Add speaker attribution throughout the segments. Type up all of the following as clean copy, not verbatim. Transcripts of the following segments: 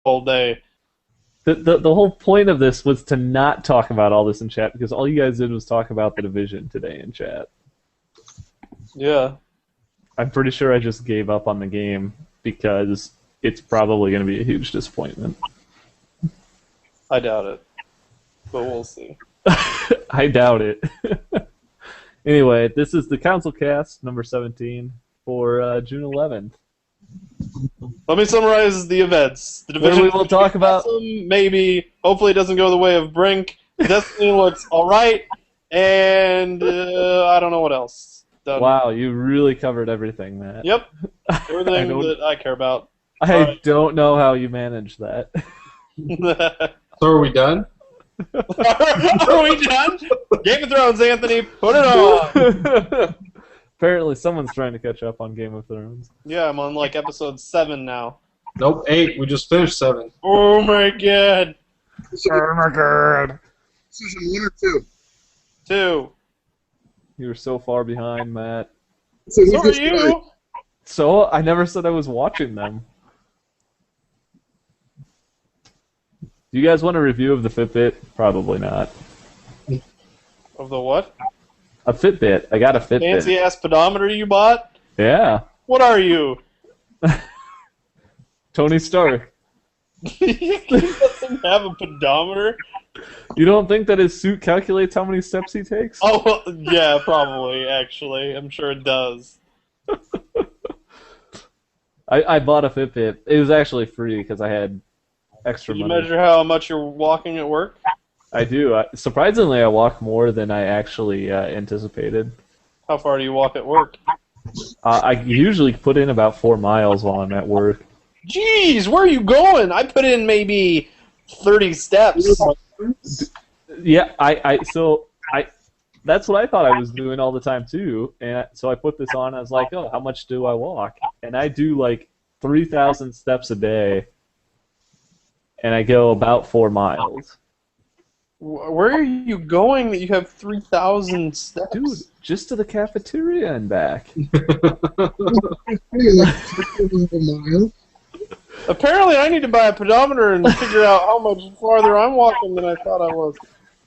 Speaker 1: all day.
Speaker 2: The whole point of this was to not talk about all this in chat because all you guys did was talk about the Division today in chat.
Speaker 1: Yeah.
Speaker 2: I'm pretty sure I just gave up on the game because it's probably going to be a huge disappointment.
Speaker 1: I doubt it. But we'll see.
Speaker 2: I doubt it. Anyway, this is the CouncilCast number 17 for June 11th.
Speaker 1: Let me summarize the events. The
Speaker 2: Division we will talk about.
Speaker 1: Awesome, maybe. Hopefully it doesn't go the way of Brink. Destiny looks alright. And I don't know what else. Done.
Speaker 2: Wow, you really covered everything, Matt.
Speaker 1: Yep. Everything that I care about.
Speaker 2: I don't know how you managed that.
Speaker 3: So are we done?
Speaker 1: Are we done? Game of Thrones, Anthony. Put it on.
Speaker 2: Apparently someone's trying to catch up on Game of Thrones.
Speaker 1: Yeah, I'm on like episode 7 now.
Speaker 3: Nope, 8. We just finished 7.
Speaker 1: Oh my god.
Speaker 2: Oh my god.
Speaker 4: Season 1 or 2?
Speaker 1: 2.
Speaker 2: You're so far behind, Matt.
Speaker 1: So are you.
Speaker 2: So? I never said I was watching them. Do you guys want a review of the Fitbit? Probably not.
Speaker 1: Of the what?
Speaker 2: A Fitbit. I got a Fitbit.
Speaker 1: Fancy-ass pedometer you bought?
Speaker 2: Yeah.
Speaker 1: What are you?
Speaker 2: Tony Stark.
Speaker 1: He doesn't have a pedometer?
Speaker 2: You don't think that his suit calculates how many steps he takes?
Speaker 1: Oh, yeah, probably, actually. I'm sure it does.
Speaker 2: I bought a Fitbit. It was actually free because I had extra
Speaker 1: Did you
Speaker 2: money.
Speaker 1: measure how much you're walking at work?
Speaker 2: I do. Surprisingly, I walk more than I actually anticipated.
Speaker 1: How far do you walk at work?
Speaker 2: I usually put in about 4 miles while I'm at work.
Speaker 1: Jeez, where are you going? I put in maybe 30 steps.
Speaker 2: Yeah, that's what I thought I was doing all the time too. And so I put this on. I was like, oh, how much do I walk? And I do like 3,000 steps a day, and I go about 4 miles.
Speaker 1: Where are you going that you have 3,000 steps?
Speaker 2: Dude, just to the cafeteria and back.
Speaker 1: Apparently, I need to buy a pedometer and figure out how much farther I'm walking than I thought I was.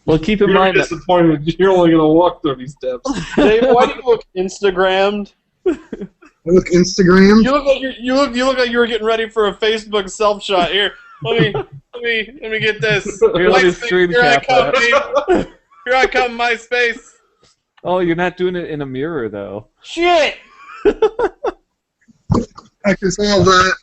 Speaker 2: Well, keep in
Speaker 3: You're
Speaker 2: mind that
Speaker 3: disappointed. You're only going to walk 30 steps.
Speaker 1: Dave, why do you look Instagrammed?
Speaker 4: I look Instagram.
Speaker 1: You look like you were getting ready for a Facebook self shot. Here, let me get this.
Speaker 2: Here, let me screen
Speaker 1: Here I
Speaker 2: cap
Speaker 1: come,
Speaker 2: that.
Speaker 1: Dave. Here I come, MySpace.
Speaker 2: Oh, you're not doing it in a mirror though.
Speaker 1: Shit!
Speaker 4: I can solve that.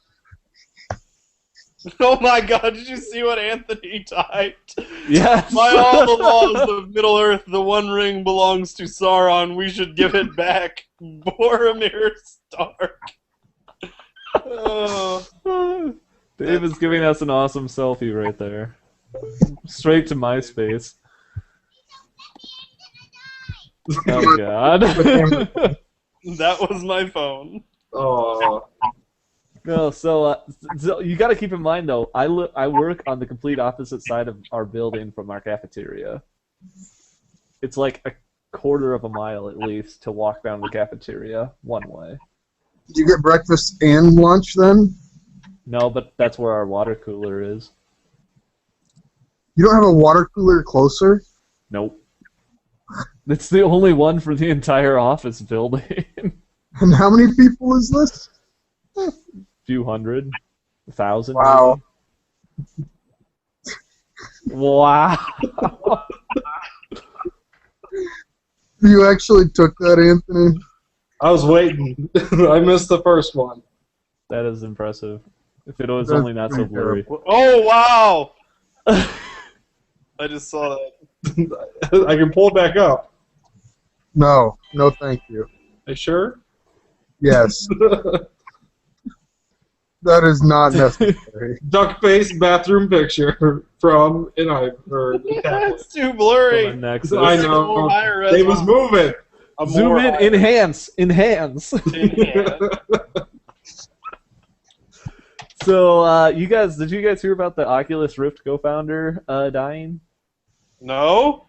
Speaker 1: Oh my god, did you see what Anthony typed?
Speaker 2: Yes.
Speaker 1: By all the laws of Middle-earth, the One Ring belongs to Sauron. We should give it back. Boromir Stark. Oh.
Speaker 2: Dave is giving us an awesome selfie right there. Straight to MySpace. Oh god.
Speaker 1: That was my phone.
Speaker 3: Oh.
Speaker 2: No, so you got to keep in mind though, I work on the complete opposite side of our building from our cafeteria. It's like a quarter of a mile at least to walk down the cafeteria one way.
Speaker 4: Do you get breakfast and lunch then?
Speaker 2: No, but that's where our water cooler is.
Speaker 4: You don't have a water cooler closer?
Speaker 2: Nope. It's the only one for the entire office building.
Speaker 4: And how many people is this?
Speaker 2: Few hundred, 1,000.
Speaker 4: Wow.
Speaker 2: Maybe. Wow.
Speaker 4: You actually took that, Anthony?
Speaker 3: I was waiting. I missed the first one.
Speaker 2: That is impressive. If it was only not so blurry.
Speaker 1: Oh, wow! I just saw that.
Speaker 3: I can pull it back up.
Speaker 4: No. No, thank you.
Speaker 3: Are you sure?
Speaker 4: Yes. That is not necessary.
Speaker 3: Duck face bathroom picture from an iPhone.
Speaker 1: It's too blurry.
Speaker 2: Next.
Speaker 3: I
Speaker 1: It's
Speaker 3: know.
Speaker 1: more higher
Speaker 3: They was moving.
Speaker 2: Zoom in, enhance. So, you guys, did you guys hear about the Oculus Rift co-founder dying?
Speaker 1: No?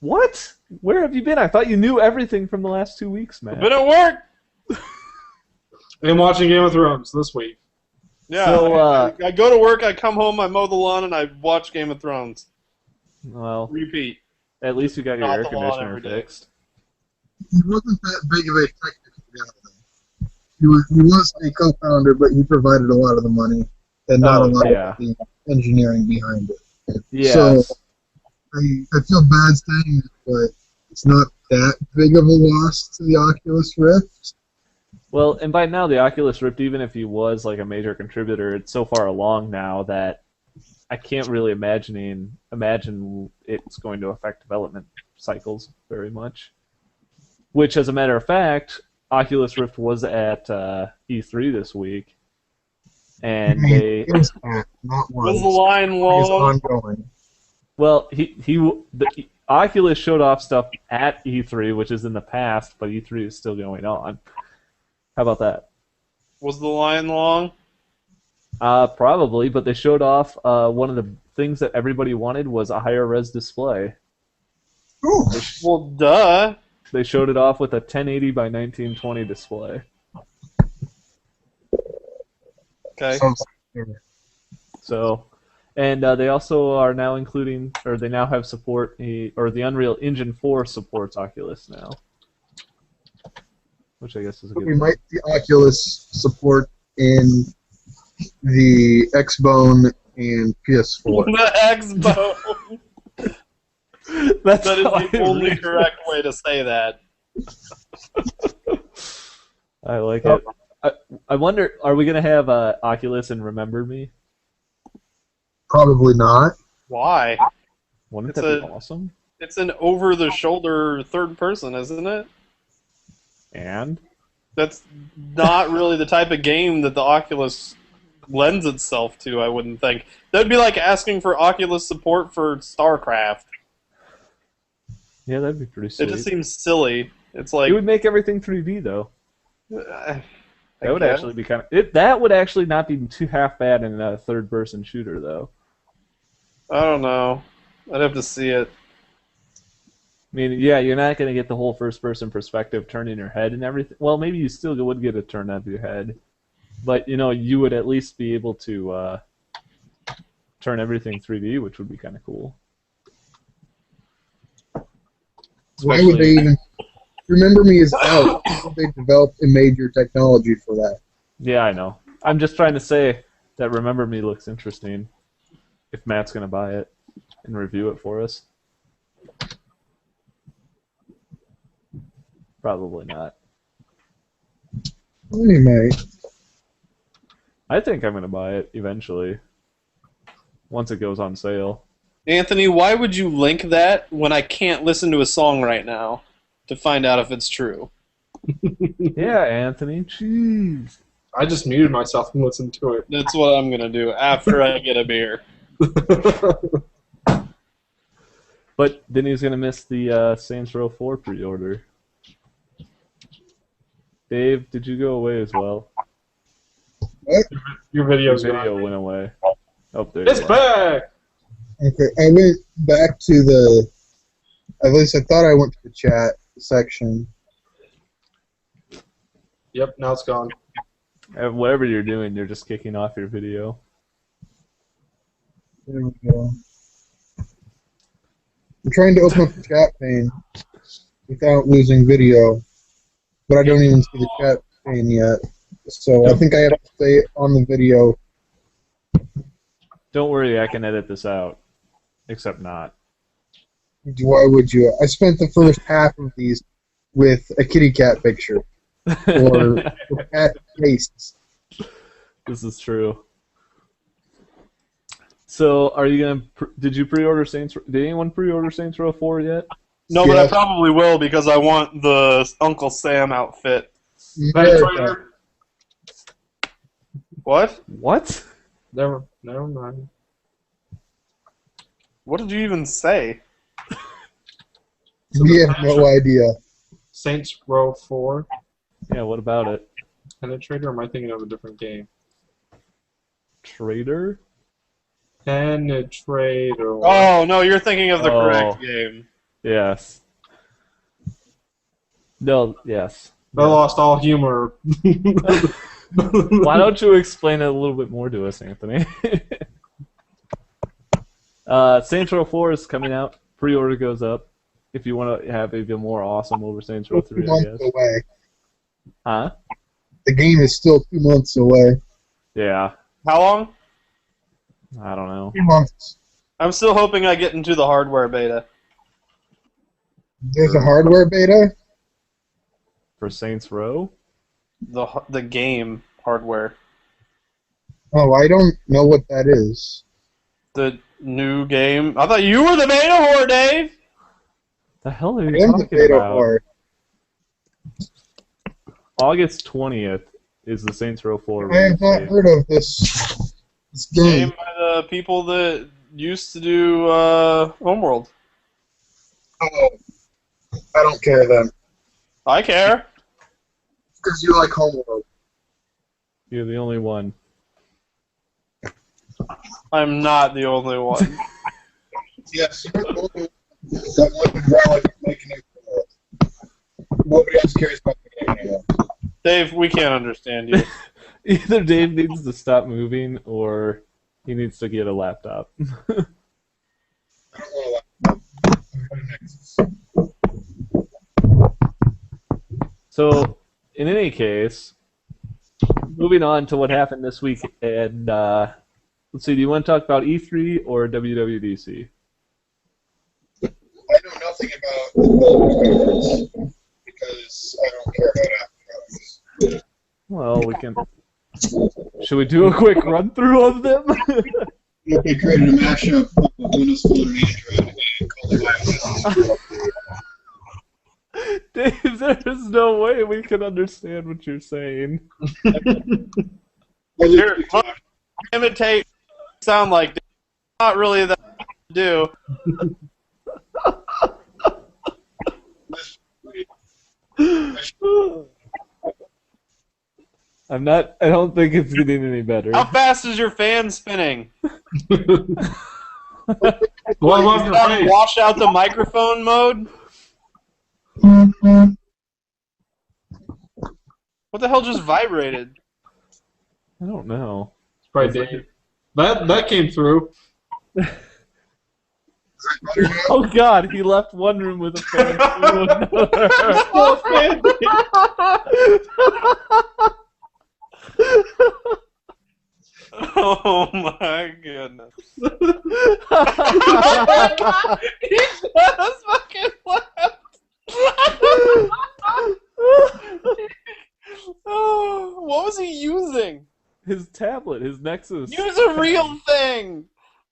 Speaker 2: What? Where have you been? I thought you knew everything from the last 2 weeks, man.
Speaker 1: Been at work.
Speaker 3: I'm watching Game of Thrones this week.
Speaker 1: Yeah,
Speaker 2: So,
Speaker 1: I go to work, I come home, I mow the lawn, and I watch Game of Thrones.
Speaker 2: well,
Speaker 1: Repeat.
Speaker 2: at least you got your
Speaker 1: Not
Speaker 2: air
Speaker 1: the lawn
Speaker 2: conditioner
Speaker 1: every day.
Speaker 2: fixed.
Speaker 4: He wasn't that big of a technical guy, though. He was a co-founder, but he provided a lot of the money and not a
Speaker 2: Oh,
Speaker 4: lot
Speaker 2: yeah.
Speaker 4: of the engineering behind it. So
Speaker 2: Yes.
Speaker 4: I feel bad saying it, but it's not that big of a loss to the Oculus Rift.
Speaker 2: Well, and by now the Oculus Rift, even if he was like a major contributor, it's so far along now that I can't really imagine it's going to affect development cycles very much. Which, as a matter of fact, Oculus Rift was at E3 this week, and they
Speaker 4: Is that not
Speaker 1: Was
Speaker 4: was?
Speaker 1: the line
Speaker 4: Is
Speaker 1: long?
Speaker 4: ongoing.
Speaker 2: well the Oculus showed off stuff at E3, which is in the past, but E3 is still going on. How about that?
Speaker 1: Was the line long?
Speaker 2: Probably, but they showed off one of the things that everybody wanted was a higher res display.
Speaker 4: Oh,
Speaker 1: Well, duh.
Speaker 2: They showed it off with a 1080 by 1920 display.
Speaker 1: Okay.
Speaker 4: sounds fair.
Speaker 2: So, and they also are now including, or they now have support, or the Unreal Engine 4 supports Oculus now, which I guess is a good
Speaker 4: We
Speaker 2: thing.
Speaker 4: might see Oculus support in the Xbone and PS4.
Speaker 1: The Xbone.
Speaker 2: That's
Speaker 1: That is
Speaker 2: how I
Speaker 1: the only
Speaker 2: read it.
Speaker 1: correct way to say that.
Speaker 2: I like it. I wonder, are we gonna have Oculus and Remember Me?
Speaker 4: Probably not.
Speaker 1: Why?
Speaker 2: Wouldn't
Speaker 1: It's
Speaker 2: that be
Speaker 1: a-
Speaker 2: awesome?
Speaker 1: It's an over-the-shoulder third person, isn't it?
Speaker 2: And
Speaker 1: That's not really the type of game that the Oculus lends itself to, I wouldn't think. That'd be like asking for Oculus support for StarCraft.
Speaker 2: yeah, that'd be pretty
Speaker 1: It
Speaker 2: sweet.
Speaker 1: just seems silly. It's
Speaker 2: It
Speaker 1: like
Speaker 2: would make everything 3D though.
Speaker 1: I
Speaker 2: That would
Speaker 1: guess.
Speaker 2: actually be kind of that would actually not be too half bad in a third-person shooter though.
Speaker 1: I don't know. I'd have to see it.
Speaker 2: I mean, yeah, you're not going to get the whole first-person perspective turning your head and everything. Well, maybe you still would get a turn of your head, but you would at least be able to turn everything 3D, which would be kind of cool.
Speaker 4: Why would they even? Remember Me is out. Why would they developed a major technology for that?
Speaker 2: Yeah, I know. I'm just trying to say that Remember Me looks interesting. If Matt's going to buy it and review it for us. Probably not.
Speaker 4: Anyway,
Speaker 2: I think I'm going to buy it eventually. Once it goes on sale.
Speaker 1: Anthony, why would you link that when I can't listen to a song right now to find out if it's true?
Speaker 2: Yeah, Anthony. Jeez.
Speaker 3: I just muted myself and listened to it.
Speaker 1: That's what I'm gonna do after I get a beer.
Speaker 2: But then he's going to miss the Saints Row 4 pre-order. Dave, did you go away as well?
Speaker 3: Your
Speaker 2: Your
Speaker 3: video's
Speaker 2: video
Speaker 3: gone.
Speaker 2: went away. Oh, there
Speaker 3: It's
Speaker 2: you are.
Speaker 3: back!
Speaker 4: okay. I went back to the. At least I thought I went to the chat section.
Speaker 3: Yep, now it's gone.
Speaker 2: Whatever you're doing, you're just kicking off your video.
Speaker 4: There we go. I'm trying to open up the chat pane without losing video, but I don't even see the chat pane yet. So I think I have to stay on the video.
Speaker 2: Don't worry, I can edit this out. Except not.
Speaker 4: Why would you? I spent the first half of these with a kitty cat picture or cat faces.
Speaker 2: This is true. So, are you gonna? Did you pre-order Saints? Did anyone pre-order Saints Row 4 yet?
Speaker 1: No, but I
Speaker 4: Yes.
Speaker 1: probably will because I want the Uncle Sam outfit.
Speaker 3: Penetrator?
Speaker 1: What?
Speaker 2: What?
Speaker 3: Never mind.
Speaker 1: What did you even say?
Speaker 4: We have no idea.
Speaker 3: Saints Row 4
Speaker 2: Yeah. What about it?
Speaker 3: Penetrator, or am I thinking of a different game?
Speaker 2: Trader?
Speaker 3: Penetrator.
Speaker 1: Oh no, you're thinking of the
Speaker 2: Oh.
Speaker 1: correct game.
Speaker 2: Yes. No. Yes.
Speaker 3: I lost all humor.
Speaker 2: Why don't you explain it a little bit more to us, Anthony? Saints Row 4 is coming out. Pre-order goes up. If you want to have even more awesome over Saints Row 3, I
Speaker 4: 2 months
Speaker 2: guess.
Speaker 4: away.
Speaker 2: Huh?
Speaker 4: The game is still 2 months away.
Speaker 2: Yeah.
Speaker 1: How long?
Speaker 2: I don't know.
Speaker 4: 2 months.
Speaker 1: I'm still hoping I get into the hardware beta.
Speaker 4: There's a hardware beta?
Speaker 2: For Saints Row?
Speaker 1: The game hardware.
Speaker 4: Oh, I don't know what that is.
Speaker 1: The new game. I thought you were the beta whore, Dave.
Speaker 2: The hell are you
Speaker 4: I am the
Speaker 2: talking
Speaker 4: beta
Speaker 2: about?
Speaker 4: whore.
Speaker 2: August 20th is the Saints Row 4
Speaker 4: I have
Speaker 2: release
Speaker 4: not
Speaker 2: date.
Speaker 4: heard of this game.
Speaker 1: Game by the people that used to do Homeworld.
Speaker 4: Oh, I don't care then.
Speaker 1: I care.
Speaker 4: Because you like Homeworld.
Speaker 2: You're the only one.
Speaker 1: I'm not the only one.
Speaker 4: Yes, you're the one that wouldn't really make an influence. Nobody else cares about the game anymore.
Speaker 1: Dave, we can't understand you.
Speaker 2: Either Dave needs to stop moving or he needs to get a laptop.
Speaker 4: I don't want to laugh.
Speaker 2: So, in any case, moving on to what happened this week, and let's see, do you want to talk about E3 or WWDC?
Speaker 4: I know nothing about the development efforts because I don't care about aftermath.
Speaker 2: Well, we can. Should we do a quick run through of them?
Speaker 4: They created a mashup of Windows Phone and Android and called it iOS.
Speaker 2: Dave, there's no way we can understand what you're saying.
Speaker 1: Here, imitate sound like Dave. Not really that to do.
Speaker 2: I don't think it's getting any better.
Speaker 1: How fast is your fan spinning?
Speaker 3: What about your face?
Speaker 1: Wash out the microphone mode? What the hell just vibrated?
Speaker 2: I don't know.
Speaker 3: It's probably Dave. That came through.
Speaker 2: Oh God, he left one room with a fan.
Speaker 1: Oh my goodness. He just fucking left. Oh, what was he using?
Speaker 2: His tablet, his Nexus.
Speaker 1: Use a real thing.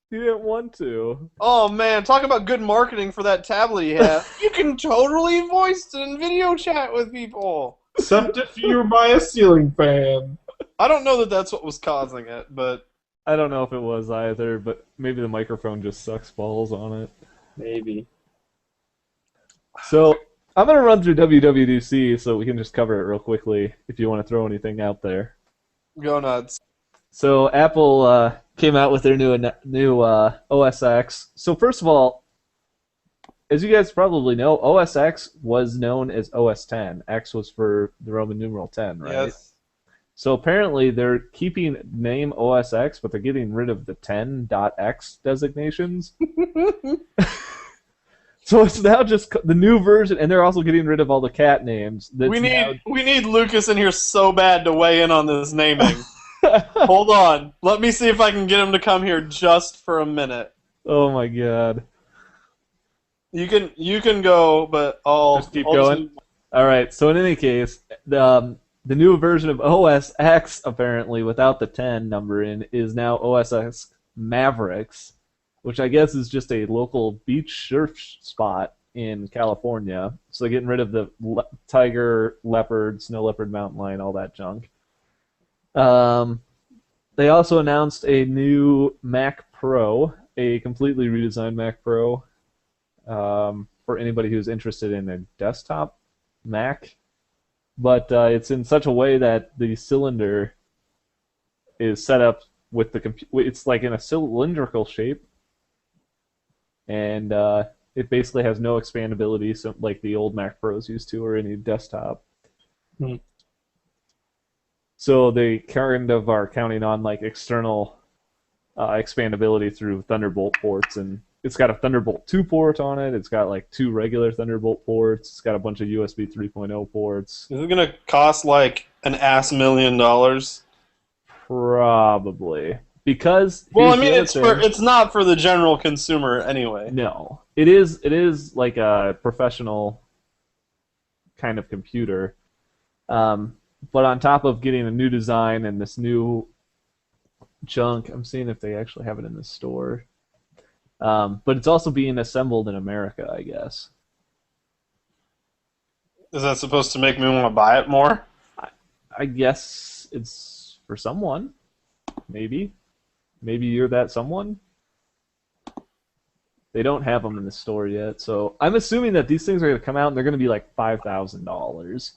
Speaker 2: He didn't want to.
Speaker 1: Oh man, talk about good marketing for that tablet he has. You can totally voice and video chat with people.
Speaker 3: Except if you're by a ceiling fan.
Speaker 1: I don't know that that's what was causing it, but
Speaker 2: I don't know if it was either, but maybe the microphone just sucks balls on it.
Speaker 3: Maybe.
Speaker 2: So I'm gonna run through WWDC so we can just cover it real quickly if you want to throw anything out there.
Speaker 1: go nuts.
Speaker 2: So Apple came out with their new OS X. So first of all, as you guys probably know, OS X was known as OS 10. X was for the Roman numeral 10, right?
Speaker 1: Yes.
Speaker 2: So apparently they're keeping name OS X, but they're getting rid of the 10.x designations. So it's now just the new version, and they're also getting rid of all the cat names.
Speaker 1: We need Lucas in here so bad to weigh in on this naming. Hold on. Let me see if I can get him to come here just for a minute.
Speaker 2: Oh my God.
Speaker 1: You can go, but I'll
Speaker 2: Just keep
Speaker 1: I'll
Speaker 2: going? All right. So in any case, the new version of OS X, apparently without the 10 number in, is now OS X Mavericks, which I guess is just a local beach surf spot in California. So they're getting rid of the tiger, leopard, snow leopard, mountain lion, all that junk. They also announced a new Mac Pro, a completely redesigned Mac Pro, for anybody who's interested in a desktop Mac. But it's in such a way that the cylinder is set up with the it's like in a cylindrical shape, and it basically has no expandability, so like the old Mac Pros used to, or any desktop. So they kind of are counting on like external expandability through Thunderbolt ports, and it's got a Thunderbolt 2 port on it. It's got like 2 regular Thunderbolt ports. It's got a bunch of USB 3.0 ports.
Speaker 1: Is it gonna cost like an ass $1,000,000?
Speaker 2: Probably because
Speaker 1: Well, I
Speaker 2: here's
Speaker 1: mean,
Speaker 2: the other thing.
Speaker 1: it's not for the general consumer anyway.
Speaker 2: No, it is like a professional kind of computer. But on top of getting a new design and this new junk, I'm seeing if they actually have it in the store. But it's also being assembled in America, I guess.
Speaker 1: Is that supposed to make me want to buy it more?
Speaker 2: I guess it's for someone. Maybe. Maybe you're that someone. They don't have them in the store yet, so I'm assuming that these things are going to come out and they're going to be like $5,000.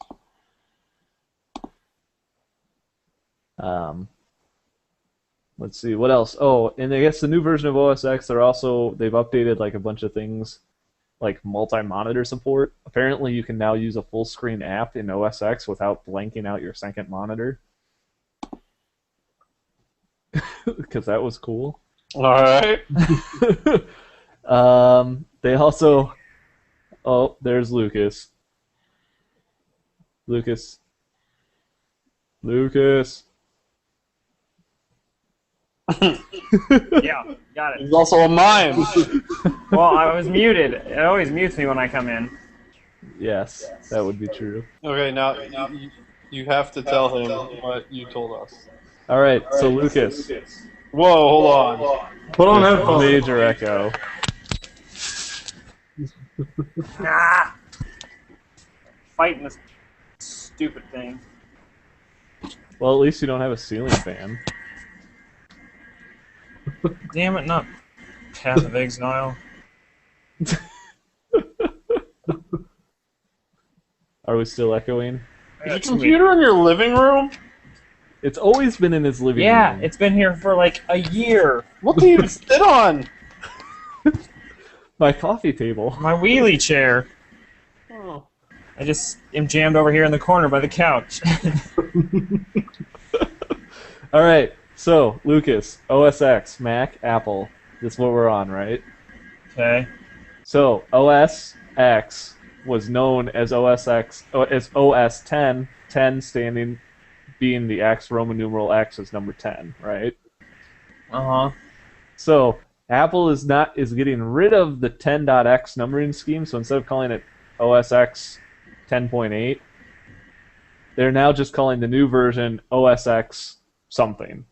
Speaker 2: Let's see what else. Oh, and I guess the new version of OS X, they've updated like a bunch of things, like multi-monitor support. Apparently, you can now use a full screen app in OS X without blanking out your second monitor. Because that was cool.
Speaker 1: All right.
Speaker 2: They also. Oh, there's Lucas. Lucas.
Speaker 5: Yeah, got it.
Speaker 1: He's also a mime.
Speaker 5: Well, I was muted. It always mutes me when I come in.
Speaker 2: Yes, that would be true.
Speaker 1: Okay, now you have to tell him what you told us.
Speaker 2: All right, so Lucas.
Speaker 1: Whoa, hold on.
Speaker 3: Put on headphones.
Speaker 2: Major echo.
Speaker 5: Ah! Fighting this stupid thing.
Speaker 2: Well, at least you don't have a ceiling fan.
Speaker 5: Damn it, not Path of Exile.
Speaker 2: Are we still echoing?
Speaker 1: Is your computer in your living room?
Speaker 2: It's always been in his living
Speaker 5: Yeah,
Speaker 2: room.
Speaker 5: it's been here for like a year.
Speaker 1: What do you sit on?
Speaker 2: My coffee table.
Speaker 5: My wheelie chair.
Speaker 1: Oh.
Speaker 5: I just am jammed over here in the corner by the couch.
Speaker 2: All right, so Lucas, OS X, Mac, Apple. This is what we're on, right?
Speaker 5: Okay.
Speaker 2: So OS X was known as OS 10, 10 being the X, Roman numeral X is number 10, right?
Speaker 5: Uh-huh.
Speaker 2: So Apple is getting rid of the 10.x numbering scheme, so instead of calling it OS X 10.8, they're now just calling the new version OS X something.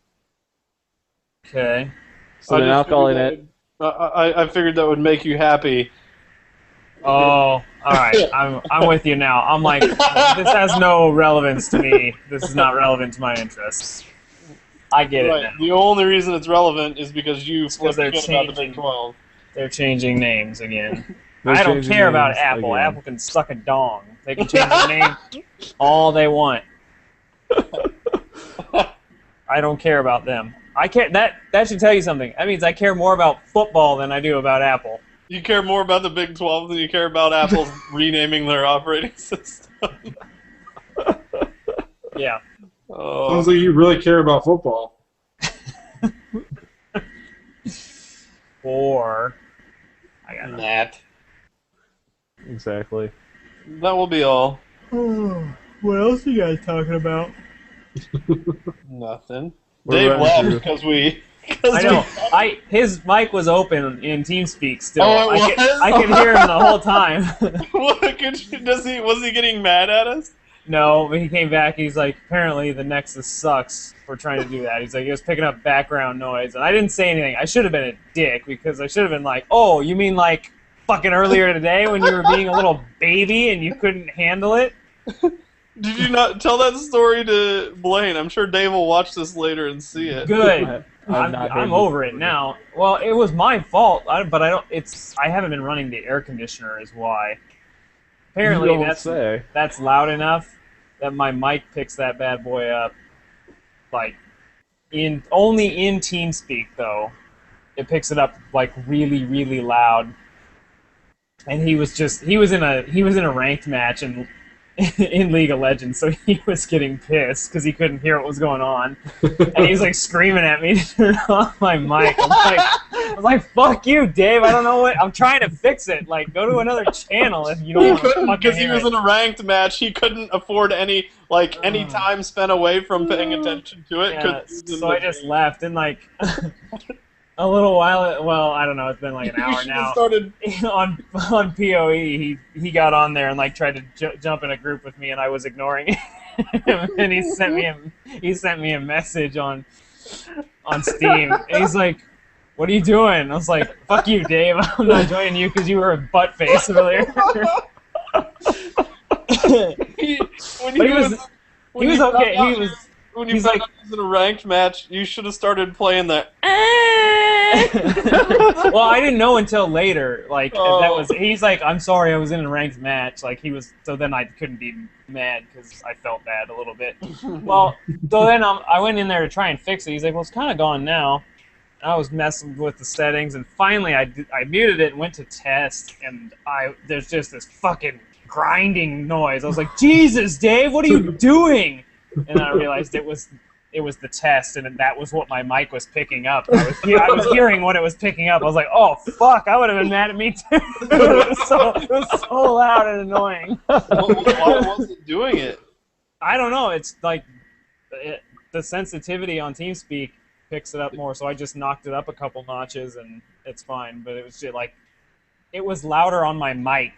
Speaker 5: Okay.
Speaker 2: So they're now calling it.
Speaker 1: I figured that would make you happy.
Speaker 5: Oh, alright. I'm with you now. I'm like, this has no relevance to me. This is not relevant to my interests. I get it
Speaker 1: Right.
Speaker 5: now.
Speaker 1: The only reason it's relevant is because you
Speaker 5: It's 'cause they're
Speaker 1: flipped about the
Speaker 5: changing.
Speaker 1: Big 12.
Speaker 5: They're changing names again.
Speaker 2: They're
Speaker 5: I don't
Speaker 2: changing
Speaker 5: care about
Speaker 2: names
Speaker 5: Apple.
Speaker 2: again.
Speaker 5: Apple can suck a dong. They can change their name all they want. I don't care about them. I care that should tell you something. That means I care more about football than I do about Apple.
Speaker 1: You care more about the Big 12 than you care about Apple's renaming their operating system.
Speaker 5: Yeah.
Speaker 1: Oh.
Speaker 3: Sounds like you really care about football.
Speaker 5: Or I got nothing.
Speaker 1: Nat.
Speaker 2: Exactly.
Speaker 1: That will be all.
Speaker 5: What else are you guys talking about?
Speaker 1: Nothing.
Speaker 2: We're
Speaker 1: Dave
Speaker 2: running
Speaker 1: left
Speaker 2: through.
Speaker 1: because we.
Speaker 5: I know. His mic was open in TeamSpeak still.
Speaker 1: Oh, it
Speaker 5: I
Speaker 1: was?
Speaker 5: could hear him the whole time.
Speaker 1: Was he getting mad at us?
Speaker 5: No, but he came back. He's like, apparently the Nexus sucks for trying to do that. He's like, he was picking up background noise, and I didn't say anything. I should have been a dick because I should have been like, oh, you mean like fucking earlier today when you were being a little baby and you couldn't handle it?
Speaker 1: Did you not tell that story to Blaine? I'm sure Dave will watch this later and see it.
Speaker 5: Good.
Speaker 2: I've not heard
Speaker 5: I'm
Speaker 2: this
Speaker 5: over it
Speaker 2: before.
Speaker 5: now. Well, it was my fault, but I don't. I haven't been running the air conditioner, is why. Apparently,
Speaker 2: You don't say.
Speaker 5: that's loud enough that my mic picks that bad boy up. Like, only in TeamSpeak though, it picks it up like really, really loud. And he was in a ranked match, and in League of Legends, so he was getting pissed because he couldn't hear what was going on, and he was like screaming at me to turn off my mic. I was like, "Fuck you, Dave! I don't know what I'm trying to fix it. Like, go to another channel if you don't
Speaker 1: He
Speaker 5: want to
Speaker 1: couldn't
Speaker 5: fucking
Speaker 1: because he
Speaker 5: hear
Speaker 1: was
Speaker 5: it."
Speaker 1: in a ranked match. He couldn't afford any time spent away from paying attention to it.
Speaker 5: Yeah,
Speaker 1: 'Cause he was in
Speaker 5: so
Speaker 1: the
Speaker 5: I just
Speaker 1: game.
Speaker 5: left, and like a little while. Well, I don't know. It's been like an
Speaker 1: You
Speaker 5: hour
Speaker 1: should have
Speaker 5: now.
Speaker 1: started.
Speaker 5: on PoE, he got on there and like tried to jump in a group with me, and I was ignoring him. And he sent me a message on Steam, and he's like, "What are you doing?" I was like, "Fuck you, Dave. I'm not joining you because you were a butt face earlier."
Speaker 1: When
Speaker 5: But he was okay.
Speaker 1: When you
Speaker 5: he's
Speaker 1: found
Speaker 5: like-
Speaker 1: out he was in a ranked match, you should have started playing the.
Speaker 5: Well, I didn't know until later. Like
Speaker 1: Oh.
Speaker 5: he's like, "I'm sorry, I was in a ranked match." Like he was, so then I couldn't be mad because I felt bad a little bit. Well, so then I went in there to try and fix it. He's like, "Well, it's kind of gone now." And I was messing with the settings, and finally I muted it and went to test, and there's just this fucking grinding noise. I was like, "Jesus, Dave, what are you doing?" And then I realized it was the test, and that was what my mic was picking up. I was hearing what it was picking up. I was like, "Oh fuck!" I would have been mad at me too. It was so loud and annoying.
Speaker 1: Why was it doing it?
Speaker 5: I don't know. It's like the sensitivity on TeamSpeak picks it up more, so I just knocked it up a couple notches, and it's fine. But it was just like it was louder on my mic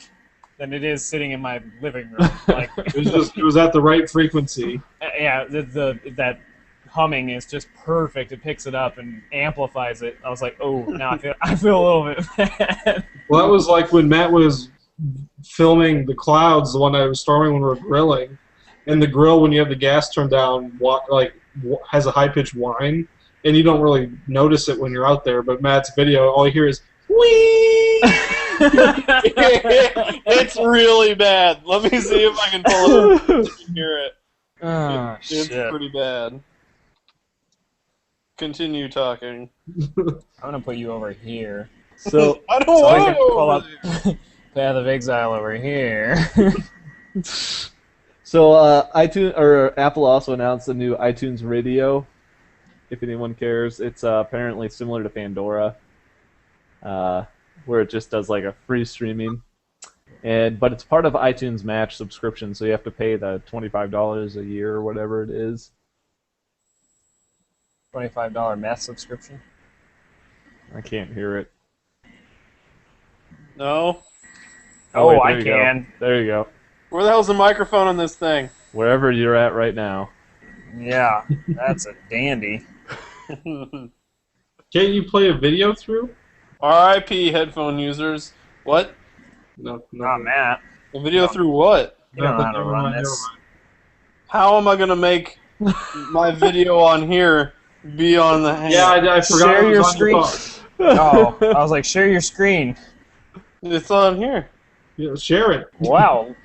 Speaker 5: than it is sitting in my living room. Like
Speaker 3: It was at the right frequency.
Speaker 5: yeah, that humming is just perfect. It picks it up and amplifies it. I was like, oh, now I feel a little bit bad.
Speaker 3: Well, that was like when Matt was filming the clouds, the one I was storming when we were grilling, and the grill when you have the gas turned down, has a high pitched whine, and you don't really notice it when you're out there. But Matt's video, all you hear is whee.
Speaker 1: It's really bad. Let me see if I can pull it up so you can hear it.
Speaker 5: Oh,
Speaker 1: It's
Speaker 5: shit.
Speaker 1: pretty bad. Continue talking.
Speaker 5: I'm gonna put you over here.
Speaker 2: So
Speaker 1: I don't
Speaker 5: So I
Speaker 1: want
Speaker 5: can
Speaker 1: to go
Speaker 5: pull
Speaker 1: over
Speaker 5: up
Speaker 1: there.
Speaker 5: Path of Exile over here.
Speaker 2: iTunes or Apple also announced a new iTunes Radio. If anyone cares, it's apparently similar to Pandora, where it just does like a free streaming, but it's part of iTunes Match subscription, so you have to pay the $25 a year or whatever it is.
Speaker 5: $25 meth subscription.
Speaker 2: I can't hear it.
Speaker 1: No.
Speaker 5: Oh,
Speaker 2: wait,
Speaker 5: I
Speaker 2: there you go.
Speaker 5: can.
Speaker 2: There you go.
Speaker 1: Where the hell's the microphone on this thing?
Speaker 2: Wherever you're at right now.
Speaker 5: Yeah, that's a dandy.
Speaker 3: Can't you play a video through?
Speaker 1: R.I.P. headphone users. What?
Speaker 3: No,
Speaker 5: Not Matt.
Speaker 1: A video through what?
Speaker 5: You don't know how to
Speaker 3: never
Speaker 5: run
Speaker 3: mind,
Speaker 5: this.
Speaker 1: How am I gonna make my video on here be on the hang?
Speaker 3: Yeah, I forgot.
Speaker 5: Share
Speaker 3: it was
Speaker 5: your
Speaker 3: on
Speaker 5: screen.
Speaker 3: phone.
Speaker 5: Oh, I was like, share your screen.
Speaker 1: It's on here.
Speaker 3: Yeah, share it.
Speaker 5: Wow.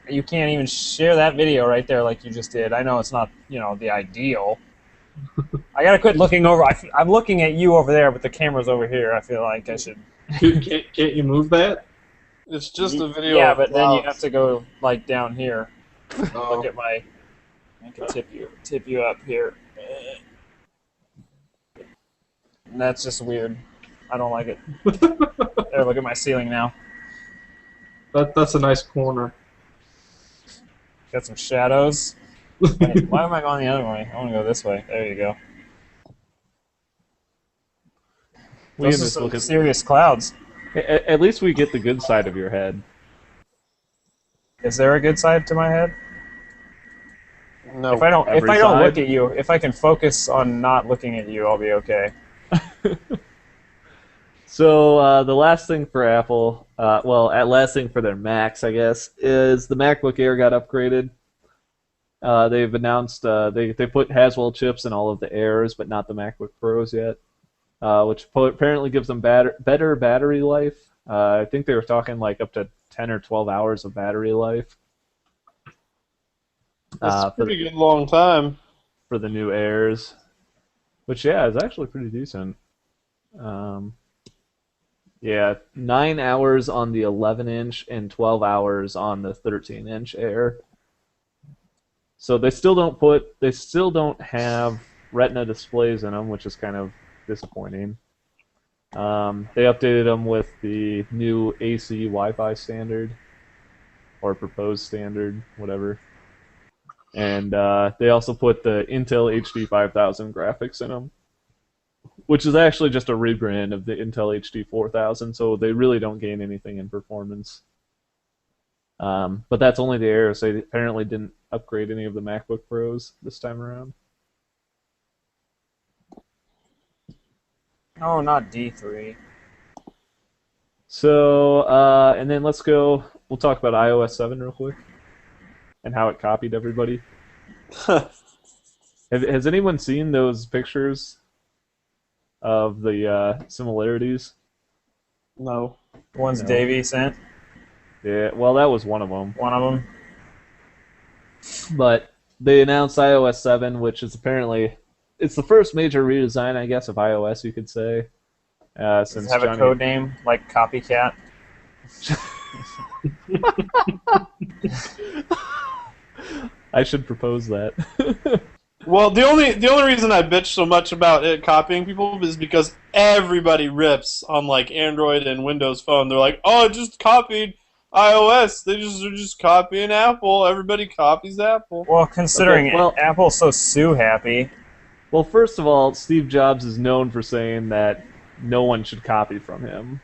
Speaker 5: You can't even share that video right there like you just did. I know it's not, the ideal. I gotta quit looking over. I'm looking at you over there, but the camera's over here. I feel like I should.
Speaker 3: Can't you move that?
Speaker 1: It's just a video.
Speaker 5: Yeah,
Speaker 1: of
Speaker 5: but then you
Speaker 1: clouds.
Speaker 5: have to go like down here.
Speaker 3: Oh.
Speaker 5: Look at my. I can tip you up here. And that's just weird. I don't like it. There, look at my ceiling now.
Speaker 3: That's a nice corner.
Speaker 5: Got some shadows. Why am I going the other way? I want to go this way. There you go.
Speaker 2: We
Speaker 5: Those
Speaker 2: can
Speaker 5: are
Speaker 2: just
Speaker 5: some
Speaker 2: look at.
Speaker 5: serious clouds.
Speaker 2: At least we get the good side of your head.
Speaker 5: Is there a good side to my head?
Speaker 1: No.
Speaker 5: If I don't
Speaker 2: every
Speaker 5: look
Speaker 2: side?
Speaker 5: at you, if I can focus on not looking at you, I'll be okay.
Speaker 2: So the last thing for Apple, last thing for their Macs, I guess, is the MacBook Air got upgraded. They've announced they put Haswell chips in all of the Airs, but not the MacBook Pros yet, which apparently gives them better battery life. I think they were talking like up to 10 or 12 hours of battery life.
Speaker 1: That's a pretty good long time.
Speaker 2: For the new Airs, which is actually pretty decent. 9 hours on the 11-inch and 12 hours on the 13-inch Air. So they still don't have Retina displays in them, which is kind of disappointing. They updated them with the new AC Wi-Fi standard, or proposed standard, whatever. And they also put the Intel HD 5000 graphics in them, which is actually just a rebrand of the Intel HD 4000, so they really don't gain anything in performance. But that's only the error, so they apparently didn't upgrade any of the MacBook Pros this time around.
Speaker 5: Oh, not D3.
Speaker 2: So, and then we'll talk about iOS 7 real quick, and how it copied everybody. Has anyone seen those pictures of the similarities?
Speaker 1: No.
Speaker 5: The ones
Speaker 2: No.
Speaker 5: Davey sent.
Speaker 2: Yeah, well, that was one of them.
Speaker 5: One of them.
Speaker 2: But they announced iOS 7, which is apparently it's the first major redesign, I guess, of iOS, you could say.
Speaker 5: Does
Speaker 2: Since
Speaker 5: it have a code name like Copycat?
Speaker 2: I should propose that.
Speaker 1: Well, the only reason I bitch so much about it copying people is because everybody rips on like Android and Windows Phone. They're like, "Oh, it just copied iOS. They're just copying Apple. Everybody copies Apple."
Speaker 5: Well, considering
Speaker 2: Okay, well-
Speaker 5: Apple's so Sue happy.
Speaker 2: Well, first of all, Steve Jobs is known for saying that no one should copy from him.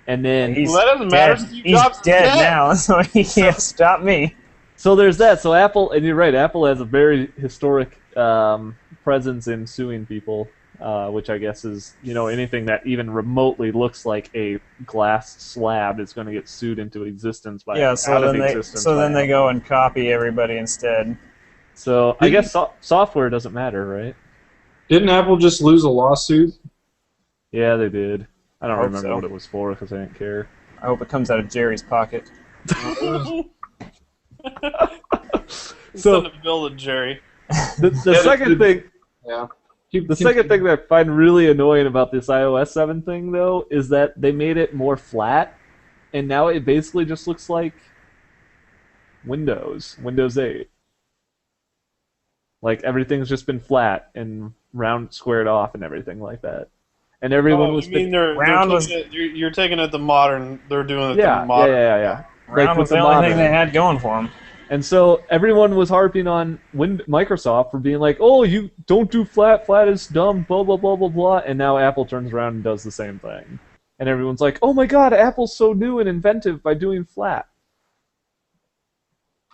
Speaker 2: And then
Speaker 5: He's
Speaker 1: Well, that doesn't matter.
Speaker 5: dead.
Speaker 1: Steve
Speaker 5: He's
Speaker 1: Jobs is
Speaker 5: dead
Speaker 1: dead.
Speaker 5: now, so he can't stop me.
Speaker 2: so there's that. So Apple, and you're right, Apple has a very historic presence in suing people, which I guess is, anything that even remotely looks like a glass slab is going to get sued into existence by
Speaker 5: Yeah,
Speaker 2: out
Speaker 5: so
Speaker 2: of
Speaker 5: then
Speaker 2: existence by
Speaker 5: they
Speaker 2: Apple.
Speaker 5: go and copy everybody instead.
Speaker 2: So I guess software doesn't matter, right?
Speaker 3: Didn't Apple just lose a lawsuit?
Speaker 2: Yeah, they did. I don't
Speaker 5: Hope
Speaker 2: remember
Speaker 5: so.
Speaker 2: what it was for because I didn't care.
Speaker 5: I hope it comes out of Jerry's pocket.
Speaker 2: So-
Speaker 1: Send a bill to Jerry.
Speaker 2: The
Speaker 3: Yeah,
Speaker 2: second thing,
Speaker 3: Yeah.
Speaker 2: the second thing that I find really annoying about this iOS 7 thing, though, is that they made it more flat, and now it basically just looks like Windows 8. Like everything's just been flat and round, squared off, and everything like that. And everyone was
Speaker 1: you mean they're
Speaker 5: Round was-
Speaker 1: taking it, you're taking it the modern? They're doing it
Speaker 2: yeah,
Speaker 1: the modern.
Speaker 2: yeah.
Speaker 5: Round
Speaker 2: Like
Speaker 5: was
Speaker 2: with
Speaker 5: the
Speaker 2: the
Speaker 5: only thing
Speaker 2: modern.
Speaker 5: they had going for them.
Speaker 2: And so everyone was harping on Microsoft for being like, "Oh, you don't do flat. Flat is dumb. Blah blah blah blah blah." And now Apple turns around and does the same thing, and everyone's like, "Oh my God, Apple's so new and inventive by doing flat."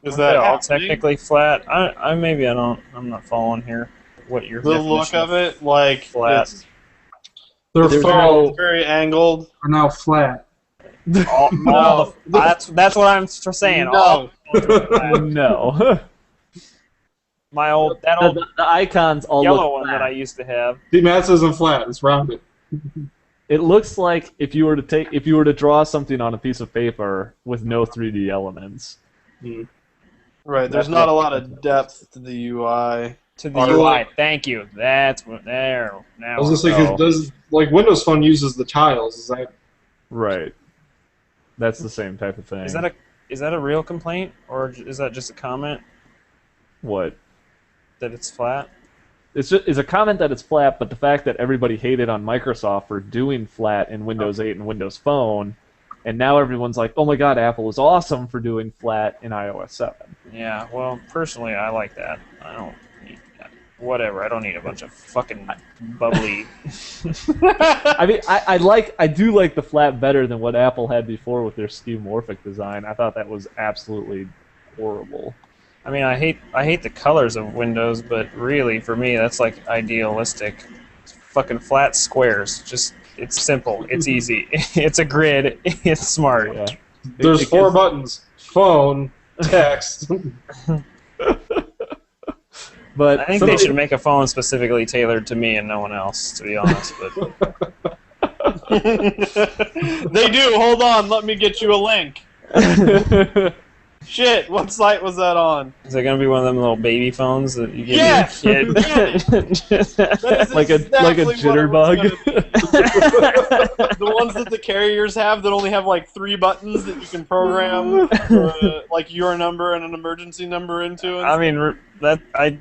Speaker 1: Is
Speaker 5: They're
Speaker 1: that
Speaker 5: all
Speaker 1: happening?
Speaker 5: technically flat? I'm not following here. What your
Speaker 1: The look
Speaker 5: definition
Speaker 1: of it, like
Speaker 5: flat.
Speaker 1: it's
Speaker 3: Their
Speaker 2: There's
Speaker 3: phones
Speaker 2: no-
Speaker 1: very angled.
Speaker 3: are now flat.
Speaker 5: That's what I'm saying.
Speaker 1: No.
Speaker 5: All flat.
Speaker 2: No,
Speaker 5: My old
Speaker 2: the icons all
Speaker 5: yellow
Speaker 2: look
Speaker 5: one
Speaker 2: flat.
Speaker 5: that I used to have.
Speaker 3: See, Matt's isn't flat. It's rounded.
Speaker 2: It looks like if you were to draw something on a piece of paper with no 3D elements.
Speaker 1: Right. There's
Speaker 2: That's
Speaker 1: not a
Speaker 2: what-
Speaker 1: lot of depth to the UI.
Speaker 5: To the
Speaker 1: Or-
Speaker 5: UI. Thank you. That's what. There. Now.
Speaker 3: I was just
Speaker 5: we're-
Speaker 3: thinking, does like Windows Phone uses the tiles? Is that
Speaker 2: Right. That's the same type of thing.
Speaker 5: Is that a real complaint, or is that just a comment
Speaker 2: what?
Speaker 5: that it's flat?
Speaker 2: It's a comment that it's flat, but the fact that everybody hated on Microsoft for doing flat in Windows 8 and Windows Phone, and now everyone's like, "Oh my God, Apple is awesome for doing flat in iOS 7."
Speaker 5: Yeah. Well, personally, I like that. I don't need whatever. I don't need a bunch of fucking bubbly.
Speaker 2: I mean, I do like the flat better than what Apple had before with their skeuomorphic design. I thought that was absolutely horrible.
Speaker 5: I mean, I hate the colors of Windows, but really, for me, that's like idealistic. It's fucking flat squares. Just it's simple. It's easy. It's a grid. It's smart.
Speaker 2: Yeah.
Speaker 3: there's
Speaker 2: It
Speaker 3: four
Speaker 2: gives-
Speaker 3: buttons: phone, text.
Speaker 2: But
Speaker 5: I think
Speaker 2: some
Speaker 5: they
Speaker 2: of
Speaker 5: should make a phone specifically tailored to me and no one else, to be honest. But
Speaker 1: They do. Hold on. Let me get you a link. Shit, what site was that on?
Speaker 5: Is it gonna be one of them little baby phones that you give
Speaker 1: Yes!
Speaker 5: your kid?
Speaker 1: That is
Speaker 2: like a
Speaker 1: exactly what it was
Speaker 2: jitterbug.
Speaker 1: gonna be. The ones that the carriers have that only have like 3 buttons that you can program like your number and an emergency number into. And
Speaker 5: I mean,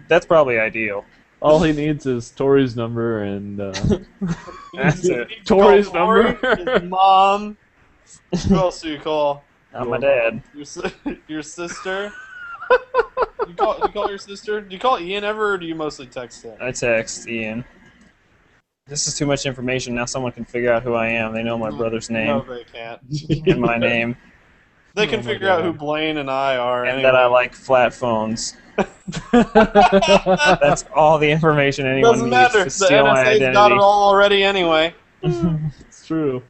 Speaker 5: that's probably ideal.
Speaker 2: All he needs is Tori's number and
Speaker 5: That's it.
Speaker 2: Tori's
Speaker 1: Tori,
Speaker 2: number.
Speaker 1: his mom. Who else do you call?
Speaker 5: Not my dad.
Speaker 1: Your sister. You call your sister? Do you call Ian ever, or do you mostly text him?
Speaker 5: I text Ian. This is too much information. Now someone can figure out who I am. They know my brother's
Speaker 1: No,
Speaker 5: name
Speaker 1: they can't.
Speaker 5: and my name,
Speaker 1: They can figure out who Blaine and I are.
Speaker 5: and
Speaker 1: anyway.
Speaker 5: that I like flat phones. That's all the information anyone
Speaker 1: Doesn't
Speaker 5: needs
Speaker 1: matter.
Speaker 5: to
Speaker 1: The
Speaker 5: steal my
Speaker 1: NSA's
Speaker 5: identity.
Speaker 1: got it all already anyway.
Speaker 2: It's true.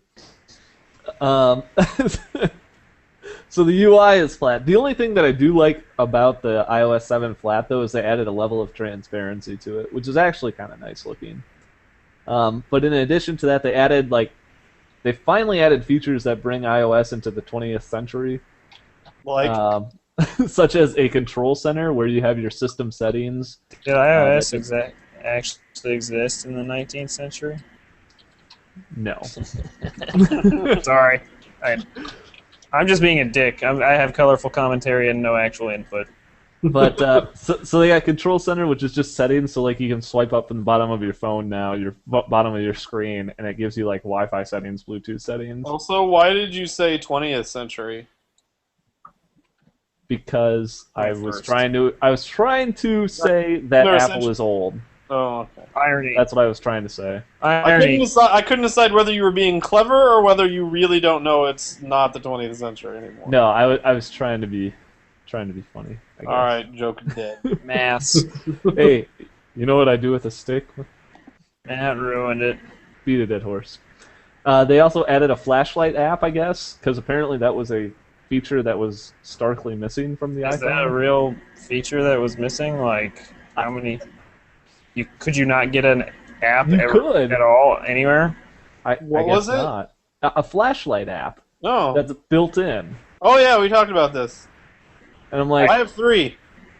Speaker 2: So the UI is flat. The only thing that I do like about the iOS 7 flat, though, is they added a level of transparency to it, which is actually kind of nice looking. But in addition to that, they finally added features that bring iOS into the 20th century,
Speaker 1: Like,
Speaker 2: such as a control center where you have your system settings.
Speaker 5: Did iOS actually exist in the 19th century?
Speaker 2: No.
Speaker 5: Sorry. I'm just being a dick. I have colorful commentary and no actual input.
Speaker 2: But so they got Control Center, which is just settings. So like you can swipe up from the bottom of your phone now, your bottom of your screen, and it gives you like Wi-Fi settings, Bluetooth settings.
Speaker 1: also, why did you say 20th century?
Speaker 2: Because I was
Speaker 5: First.
Speaker 2: trying to say that
Speaker 1: No,
Speaker 2: Apple
Speaker 1: essentially-
Speaker 2: is old.
Speaker 1: Oh, okay.
Speaker 5: Irony.
Speaker 2: That's what I was trying to say.
Speaker 5: Irony.
Speaker 1: I couldn't decide whether you were being clever or whether you really don't know it's not the 20th century anymore.
Speaker 2: No, I was trying to be funny. I guess.
Speaker 1: All right, joke dead.
Speaker 5: Maths.
Speaker 2: Hey, you know what I do with a stick?
Speaker 5: That ruined it.
Speaker 2: Beat a dead horse. They also added a flashlight app, I guess, because apparently that was a feature that was starkly missing from the
Speaker 5: Is
Speaker 2: iPhone.
Speaker 5: that a real feature that was missing? Like, how many? Could you not get an app
Speaker 2: You
Speaker 5: ever
Speaker 2: could.
Speaker 5: at all anywhere?
Speaker 2: I
Speaker 1: What
Speaker 2: guess
Speaker 1: was it?
Speaker 2: not. A flashlight app
Speaker 1: No.
Speaker 2: that's built in.
Speaker 1: Oh yeah, we talked about this.
Speaker 2: And I'm like,
Speaker 1: I have 3.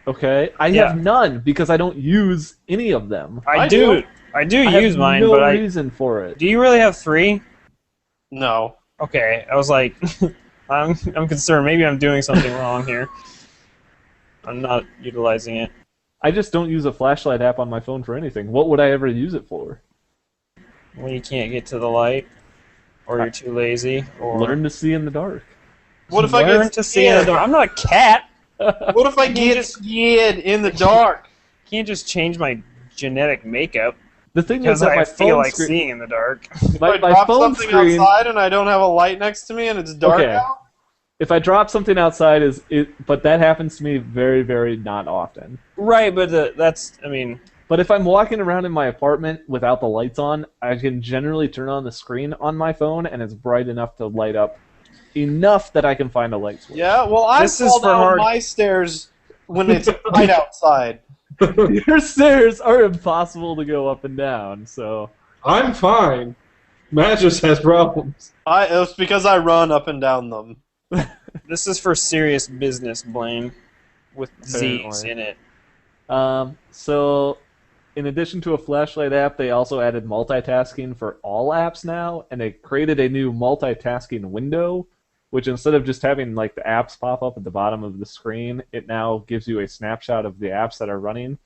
Speaker 2: okay, I
Speaker 5: Yeah.
Speaker 2: have none because I don't use any of them.
Speaker 5: I
Speaker 1: do.
Speaker 5: do. I do
Speaker 2: I
Speaker 5: use
Speaker 2: have
Speaker 5: mine,
Speaker 2: no
Speaker 5: but
Speaker 2: reason for it.
Speaker 5: do you really have 3?
Speaker 1: No.
Speaker 5: Okay, I was like, I'm concerned. Maybe I'm doing something wrong here. I'm not utilizing it.
Speaker 2: I just don't use a flashlight app on my phone for anything. What would I ever use it for?
Speaker 5: When you can't get to the light, or you're too lazy, or
Speaker 2: Learn to see in the dark.
Speaker 1: What if I
Speaker 5: learn
Speaker 1: get
Speaker 5: to see in the dark. I'm not a cat.
Speaker 1: What if I get scared in the dark?
Speaker 5: Can't just change my genetic makeup
Speaker 2: The thing is
Speaker 5: because
Speaker 2: that my
Speaker 5: I feel
Speaker 2: phone
Speaker 5: like
Speaker 2: screen,
Speaker 5: seeing in the dark.
Speaker 1: If
Speaker 2: my
Speaker 1: I drop
Speaker 2: phone
Speaker 1: something
Speaker 2: screen.
Speaker 1: outside and I don't have a light next to me and it's dark
Speaker 2: Okay.
Speaker 1: out?
Speaker 2: If I drop something outside, but that happens to me very, very not often.
Speaker 5: Right, but I mean,
Speaker 2: But if I'm walking around in my apartment without the lights on, I can generally turn on the screen on my phone, and it's bright enough to light up enough that I can find a light switch.
Speaker 1: Yeah, well, I
Speaker 5: This is
Speaker 1: fall
Speaker 5: for
Speaker 1: down
Speaker 5: hard-
Speaker 1: my stairs when it's light outside.
Speaker 2: Your stairs are impossible to go up and down, so
Speaker 3: I'm fine. Matt just has problems.
Speaker 1: It's because I run up and down them.
Speaker 5: this is for serious business, Blaine, with Z's
Speaker 2: Apparently.
Speaker 5: in it.
Speaker 2: So in addition to a flashlight app, they also added multitasking for all apps now, and they created a new multitasking window, which instead of just having like the apps pop up at the bottom of the screen, it now gives you a snapshot of the apps that are running,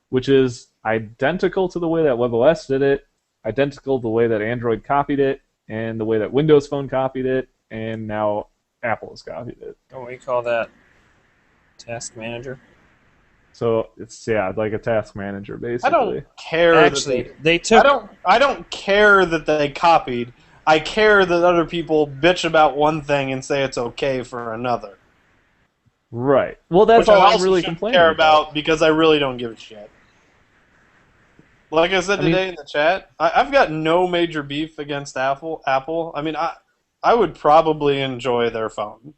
Speaker 2: which is identical to the way that WebOS did it, identical to the way that Android copied it, and the way that Windows Phone copied it, and now Apple has copied it.
Speaker 5: Don't we call that task manager?
Speaker 2: So it's like a task manager basically.
Speaker 1: I don't care.
Speaker 5: Actually, they
Speaker 1: that
Speaker 5: took.
Speaker 1: I don't care that they copied. I care that other people bitch about one thing and say it's okay for another.
Speaker 2: Right. Well, that's
Speaker 1: Which
Speaker 2: all
Speaker 1: I
Speaker 2: I'm
Speaker 1: also
Speaker 2: really
Speaker 1: shouldn't
Speaker 2: complaining
Speaker 1: care about because I really don't give a shit. Like I said
Speaker 2: I mean-
Speaker 1: today in the chat, I've got no major beef against Apple. I mean, I would probably enjoy their phone.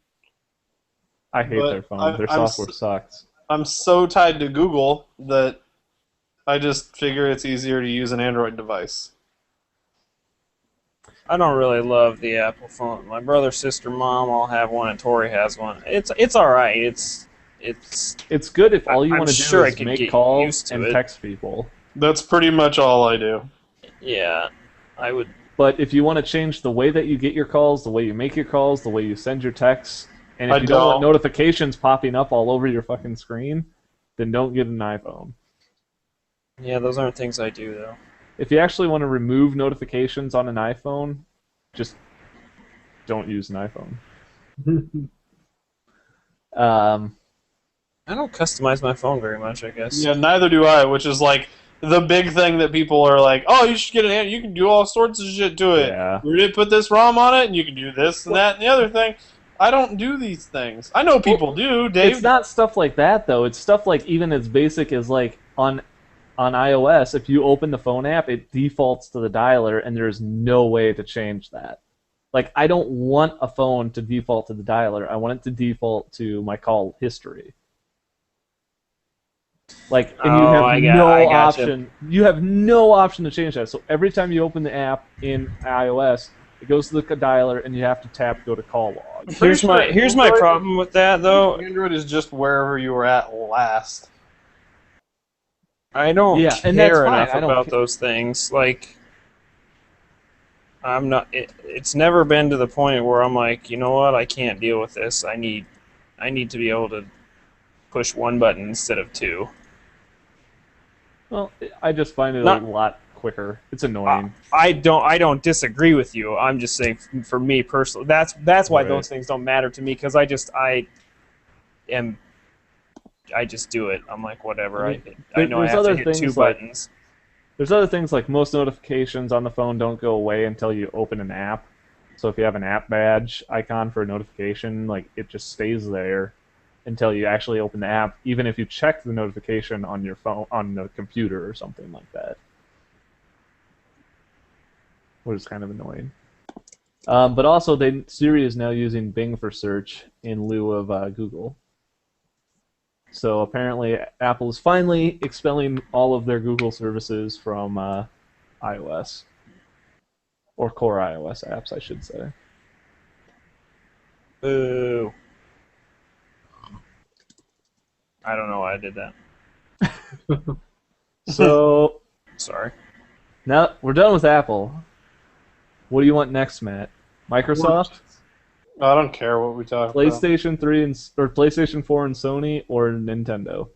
Speaker 2: I hate
Speaker 1: But
Speaker 2: their phone. Their software sucks.
Speaker 1: I'm so tied to Google that I just figure it's easier to use an Android device.
Speaker 5: I don't really love the Apple phone. My brother, sister, mom all have one, and Tori has one. It's all right. It's.
Speaker 2: It's good if all you
Speaker 5: I'm
Speaker 2: want to do
Speaker 5: sure I
Speaker 2: is
Speaker 5: could
Speaker 2: make
Speaker 5: get
Speaker 2: calls
Speaker 5: used to
Speaker 2: and
Speaker 5: it.
Speaker 2: text people.
Speaker 1: That's pretty much all I do.
Speaker 5: Yeah, I would.
Speaker 2: But if you want to change the way that you get your calls, the way you make your calls, the way you send your texts, and
Speaker 1: I
Speaker 2: if you don't want
Speaker 1: don't.
Speaker 2: notifications popping up all over your fucking screen, then don't get an iPhone.
Speaker 5: Yeah, those aren't things I do though.
Speaker 2: If you actually want to remove notifications on an iPhone, just don't use an iPhone. Um,
Speaker 5: I don't customize my phone very much, I guess.
Speaker 1: Yeah, neither do I, which is like the big thing that people are like, oh, you should get an you can do all sorts of shit to it.
Speaker 2: Yeah.
Speaker 1: We're gonna put this ROM on it, and you can do this and that and the other thing. I don't do these things. I know people do, Dave.
Speaker 2: it's not stuff like that though. It's stuff like even as basic as like on iOS, if you open the phone app, it defaults to the dialer, and there's no way to change that. Like, I don't want a phone to default to the dialer. I want it to default to my call history. Like, and you have
Speaker 5: I
Speaker 2: no
Speaker 5: gotcha.
Speaker 2: option. You have no option to change that. So every time you open the app in iOS, it goes to the dialer, and you have to tap go to call log.
Speaker 5: Here's my problem with that though.
Speaker 1: Android is just wherever you were at last.
Speaker 5: I don't
Speaker 2: Yeah, and
Speaker 5: care
Speaker 2: that's fine.
Speaker 5: enough
Speaker 2: I don't
Speaker 5: about
Speaker 2: ca-
Speaker 5: those things. Like, I'm not. It's never been to the point where I'm like, you know what? I can't deal with this. I need to be able to push one button instead of two.
Speaker 2: Well, I just find it
Speaker 5: Not-
Speaker 2: a lot quicker. It's annoying.
Speaker 5: I don't disagree with you. I'm just saying, for me personally, that's why
Speaker 2: Right.
Speaker 5: those things don't matter to me, because I just do it. I'm like, whatever. I know I
Speaker 2: there's
Speaker 5: have to
Speaker 2: other
Speaker 5: hit two
Speaker 2: things like-
Speaker 5: buttons.
Speaker 2: There's other things like most notifications on the phone don't go away until you open an app. So if you have an app badge icon for a notification, like it just stays there until you actually open the app, even if you check the notification on your phone, on the computer or something like that. Which is kind of annoying. But also, Siri is now using Bing for search in lieu of Google. So apparently, Apple is finally expelling all of their Google services from iOS. Or core iOS apps, I should say.
Speaker 5: Boo. I don't know why I did that.
Speaker 2: So,
Speaker 5: Sorry.
Speaker 2: now we're done with Apple. What do you want next, Matt? Microsoft?
Speaker 1: I don't care what we talk about.
Speaker 2: PlayStation 3 or PlayStation 4 and Sony, or Nintendo?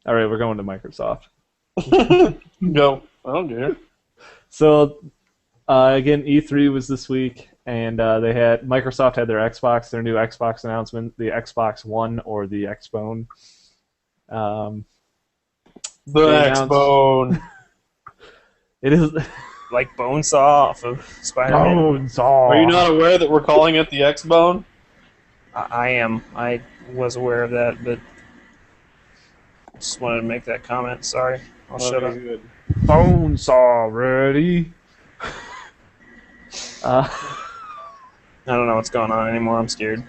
Speaker 2: All right, we're going to Microsoft.
Speaker 1: No, I don't care.
Speaker 2: So, again, E3 was this week, and Microsoft had their new Xbox announcement, the Xbox One or the Xbone.
Speaker 1: The
Speaker 2: They announced-
Speaker 1: X-Bone.
Speaker 2: It is
Speaker 5: Like Bonesaw off of Spider-Man.
Speaker 2: Bonesaw.
Speaker 1: Are you not aware that we're calling it the X-Bone?
Speaker 5: I am. I was aware of that, but just wanted to make that comment. Sorry. I'll shut up.
Speaker 1: Good.
Speaker 2: Bonesaw ready?
Speaker 5: I don't know what's going on anymore. I'm scared.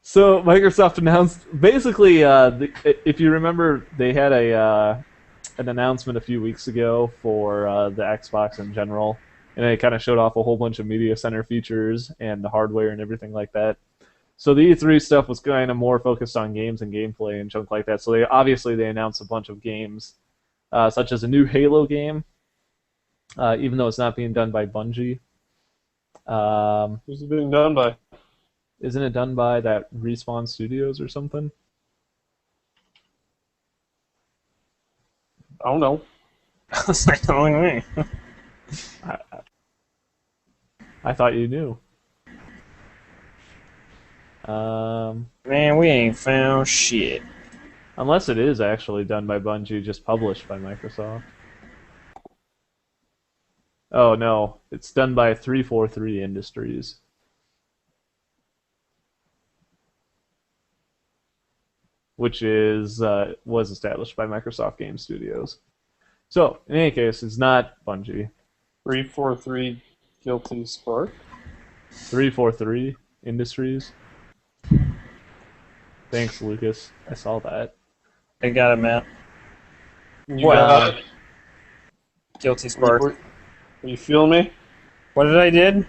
Speaker 2: So Microsoft announced basically, if you remember, they had an announcement a few weeks ago for the Xbox in general, and they kind of showed off a whole bunch of media center features and the hardware and everything like that. So the E3 stuff was kind of more focused on games and gameplay and junk like that. So they announced a bunch of games, such as a new Halo game, even though it's not being done by Bungie.
Speaker 1: Who's it being done by?
Speaker 2: Isn't it done by that Respawn Studios or something?
Speaker 1: I don't know.
Speaker 5: It's not telling me.
Speaker 2: I thought you knew.
Speaker 5: Man, we ain't found shit.
Speaker 2: Unless it is actually done by Bungie, just published by Microsoft. Oh no, it's done by 343 Industries. Which was established by Microsoft Game Studios. So, in any case, it's not Bungie.
Speaker 1: 343 Guilty Spark.
Speaker 2: 343 Industries. Thanks, Lucas. I saw that.
Speaker 5: I got it, Matt.
Speaker 1: You
Speaker 5: What?
Speaker 1: got it.
Speaker 5: Guilty spark.
Speaker 1: Are you feeling me?
Speaker 5: What did I did?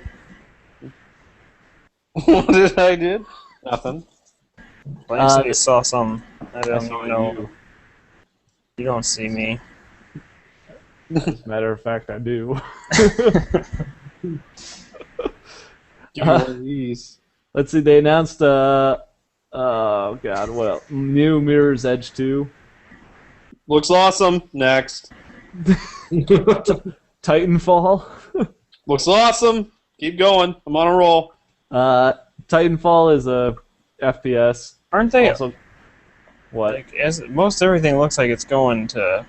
Speaker 1: What did I do? Nothing.
Speaker 5: Well, you said you saw some. I
Speaker 2: I
Speaker 5: don't
Speaker 2: saw
Speaker 5: even know.
Speaker 2: you.
Speaker 5: You don't see me.
Speaker 2: As a matter of fact, I do.
Speaker 1: Give me one of these.
Speaker 2: Let's see. They announced. Oh God, what else? New Mirror's Edge 2.
Speaker 1: Looks awesome. Next.
Speaker 2: Titanfall.
Speaker 1: Looks awesome. Keep going. I'm on a roll.
Speaker 2: Titanfall is a FPS.
Speaker 5: Aren't they?
Speaker 2: Also, what?
Speaker 5: Like, as most everything looks like it's going to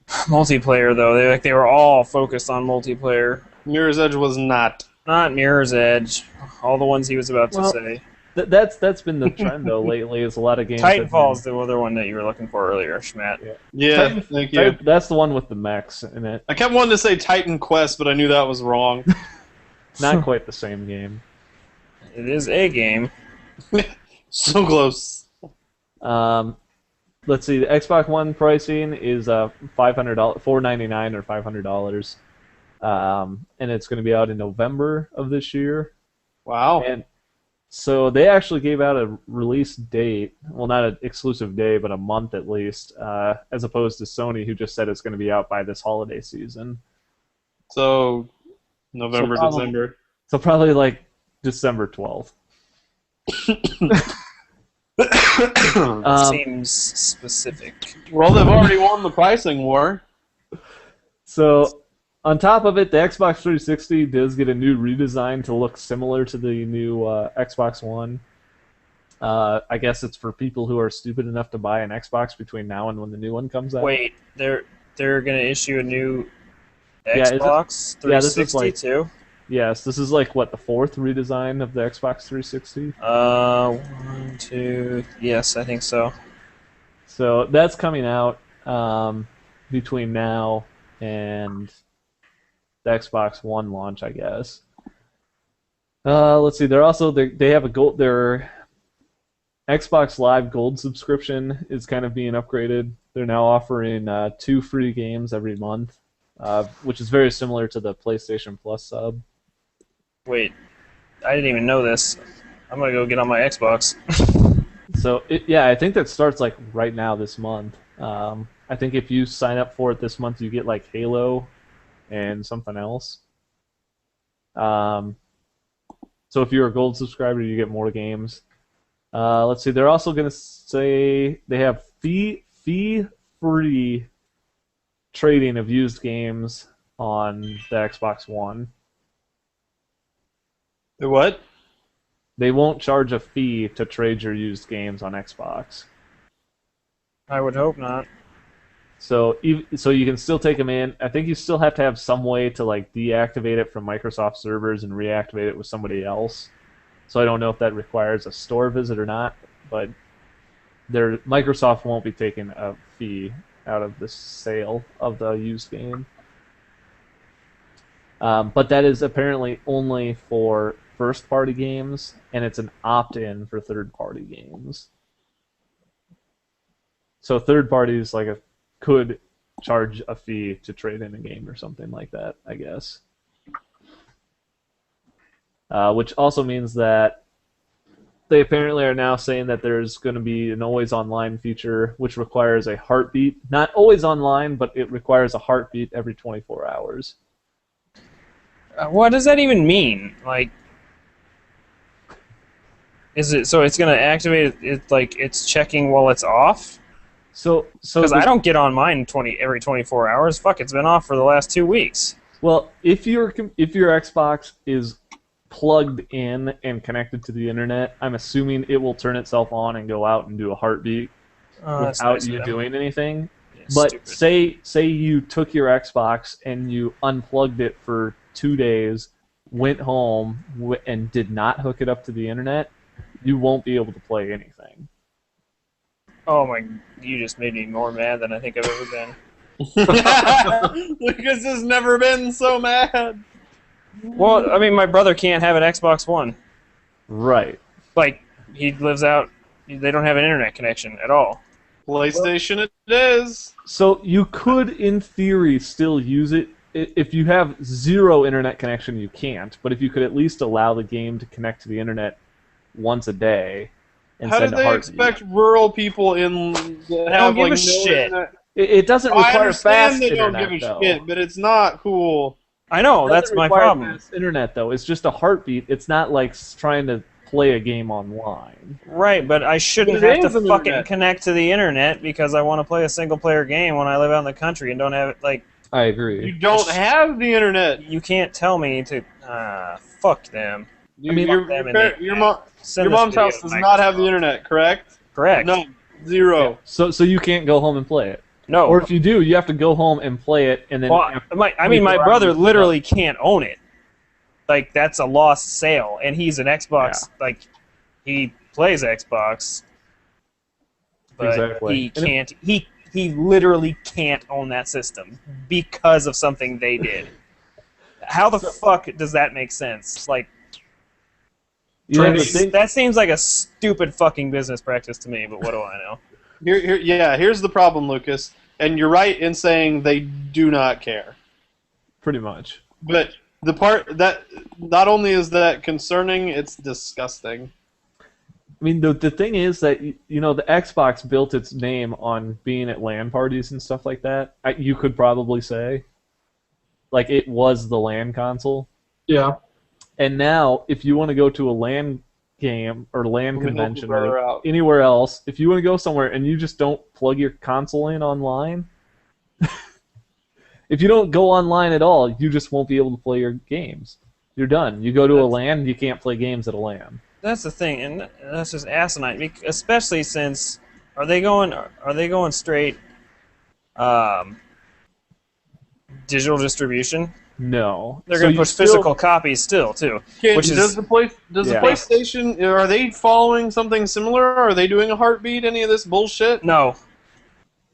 Speaker 5: multiplayer, though. They were all focused on multiplayer.
Speaker 1: Mirror's Edge was not.
Speaker 5: Not Mirror's Edge. All the ones he was about to
Speaker 2: Well,
Speaker 5: say.
Speaker 2: That's been the trend though lately. Is a lot of games.
Speaker 5: Titanfall's the other one that you were looking for earlier, Schmatt.
Speaker 1: Yeah, thank you.
Speaker 2: That's the one with the mechs in it.
Speaker 1: I kept wanting to say Titan Quest, but I knew that was wrong.
Speaker 2: Not quite the same game.
Speaker 5: It is a game.
Speaker 1: So close.
Speaker 2: Let's see. The Xbox One pricing is $500, $499 or $500, and it's going to be out in November of this year.
Speaker 1: Wow.
Speaker 2: And so they actually gave out a release date. Well, not an exclusive day, but a month at least, as opposed to Sony, who just said it's going to be out by this holiday season.
Speaker 1: So, November,
Speaker 2: So probably-
Speaker 1: December.
Speaker 2: So probably like December 12th.
Speaker 5: Seems specific.
Speaker 1: Well, they've already won the pricing war.
Speaker 2: So, on top of it, the Xbox 360 does get a new redesign to look similar to the new Xbox One. I guess it's for people who are stupid enough to buy an Xbox between now and when the new one comes out.
Speaker 5: Wait, they're gonna issue a new
Speaker 2: Yeah, is it-
Speaker 5: Xbox
Speaker 2: yeah, this is
Speaker 5: 360
Speaker 2: like-
Speaker 5: too?
Speaker 2: Yes, this is like, what, the fourth redesign of the Xbox 360?
Speaker 5: 1, 2. Yes, I think so.
Speaker 2: So, that's coming out between now and the Xbox One launch, I guess. Let's see. They have their Xbox Live Gold subscription is kind of being upgraded. They're now offering 2 free games every month, which is very similar to the PlayStation Plus sub.
Speaker 5: Wait, I didn't even know this. I'm gonna go get on my Xbox.
Speaker 2: So yeah, I think that starts like right now this month. I think if you sign up for it this month, you get like Halo and something else. So if you're a gold subscriber, you get more games. Let's see. They're also going to say they have fee-free trading of used games on the Xbox One.
Speaker 1: The what?
Speaker 2: They won't charge a fee to trade your used games on Xbox.
Speaker 5: I would hope not.
Speaker 2: So you can still take them in. I think you still have to have some way to like deactivate it from Microsoft servers and reactivate it with somebody else. So I don't know if that requires a store visit or not, but Microsoft won't be taking a fee out of the sale of the used game. But that is apparently only for first-party games, and it's an opt-in for third-party games. So third parties could charge a fee to trade in a game or something like that, I guess. Which also means that they apparently are now saying that there's going to be an always online feature, which requires a heartbeat. Not always online, but it requires a heartbeat every 24 hours.
Speaker 5: What does that even mean? Like, is it so it's going to activate it like it's checking while it's off?
Speaker 2: So
Speaker 5: Because I don't get on mine every 24 hours. Fuck, it's been off for the last 2 weeks.
Speaker 2: Well, if your Xbox is plugged in and connected to the internet, I'm assuming it will turn itself on and go out and do a heartbeat
Speaker 5: That's
Speaker 2: without
Speaker 5: nice of
Speaker 2: you
Speaker 5: them.
Speaker 2: doing anything.
Speaker 5: Yeah,
Speaker 2: But
Speaker 5: stupid.
Speaker 2: say you took your Xbox and you unplugged it for 2 days, went home and did not hook it up to the internet, you won't be able to play anything.
Speaker 5: Oh my! You just made me more mad than I think I've ever been.
Speaker 1: Lucas has never been so mad.
Speaker 5: Well, I mean, my brother can't have an Xbox One.
Speaker 2: Right.
Speaker 5: Like, he lives out. They don't have an internet connection at all.
Speaker 1: PlayStation it is.
Speaker 2: So you could, in theory, still use it. If you have zero internet connection, you can't. But if you could at least allow the game to connect to the internet once a day and
Speaker 1: How
Speaker 2: send
Speaker 1: do
Speaker 2: a
Speaker 1: they
Speaker 2: heartbeat.
Speaker 1: expect rural people in that have
Speaker 5: give
Speaker 1: like
Speaker 5: a
Speaker 1: no
Speaker 5: shit.
Speaker 1: internet?
Speaker 2: It doesn't
Speaker 1: I
Speaker 2: require
Speaker 1: understand
Speaker 2: fast
Speaker 1: they don't
Speaker 2: internet,
Speaker 1: give a
Speaker 2: though.
Speaker 1: shit, but it's not cool.
Speaker 5: I know,
Speaker 2: It
Speaker 5: that's
Speaker 2: doesn't
Speaker 5: my
Speaker 2: require
Speaker 5: problem.
Speaker 2: fast internet, though. It's just a heartbeat. It's not like trying to play a game online.
Speaker 5: Right, but I shouldn't
Speaker 1: But it
Speaker 5: have to
Speaker 1: is an
Speaker 5: fucking
Speaker 1: internet.
Speaker 5: connect to the internet because I want to play a single-player game when I live out in the country and don't have it, like,
Speaker 2: I agree.
Speaker 1: You don't have the internet.
Speaker 5: you can't tell me to, fuck them.
Speaker 1: You,
Speaker 2: I mean,
Speaker 1: your,
Speaker 5: them
Speaker 1: your,
Speaker 5: and
Speaker 1: your, mom,
Speaker 5: Send
Speaker 1: your
Speaker 5: this
Speaker 1: mom's
Speaker 5: video
Speaker 1: house
Speaker 5: to
Speaker 1: does not have the
Speaker 5: Microsoft.
Speaker 1: internet, correct?
Speaker 5: Correct.
Speaker 1: No, zero.
Speaker 2: So you can't go home and play it.
Speaker 5: No.
Speaker 2: Or if you do, you have to go home and play it, and then
Speaker 5: Well,
Speaker 2: after
Speaker 5: my
Speaker 2: 24
Speaker 5: brother
Speaker 2: hours,
Speaker 5: literally can't own it. Like, that's a lost sale, and he's an Xbox. Like, he plays Xbox, but
Speaker 2: Exactly.
Speaker 5: he
Speaker 2: And
Speaker 5: can't. He literally can't own that system because of something they did. How the fuck does that make sense? Like,
Speaker 2: you have to think.
Speaker 5: that seems like a stupid fucking business practice to me. But what do I know?
Speaker 1: Here's the problem, Lucas. And you're right in saying they do not care.
Speaker 2: Pretty much.
Speaker 1: But the part that not only is that concerning, it's disgusting.
Speaker 2: I mean, the thing is that, the Xbox built its name on being at LAN parties and stuff like that. You could probably say. Like, it was the LAN console.
Speaker 3: Yeah.
Speaker 2: And now, if you want to go to a LAN game or LAN
Speaker 1: Let me help you
Speaker 2: convention
Speaker 1: brother
Speaker 2: or
Speaker 1: out.
Speaker 2: anywhere else, if you want to go somewhere and you just don't plug your console in online, if you don't go online at all, you just won't be able to play your games. You're done. You go to a LAN, you can't play games at a LAN.
Speaker 5: That's the thing, and that's just asinine. Especially since are they going straight digital distribution?
Speaker 2: No.
Speaker 5: They're
Speaker 2: So
Speaker 5: going to
Speaker 2: you
Speaker 5: push
Speaker 2: still-
Speaker 5: physical copies still too. Which
Speaker 1: Does
Speaker 5: is
Speaker 1: the
Speaker 2: Yeah.
Speaker 1: PlayStation, are they following something similar? Are they doing a heartbeat? Any of this bullshit?
Speaker 5: no.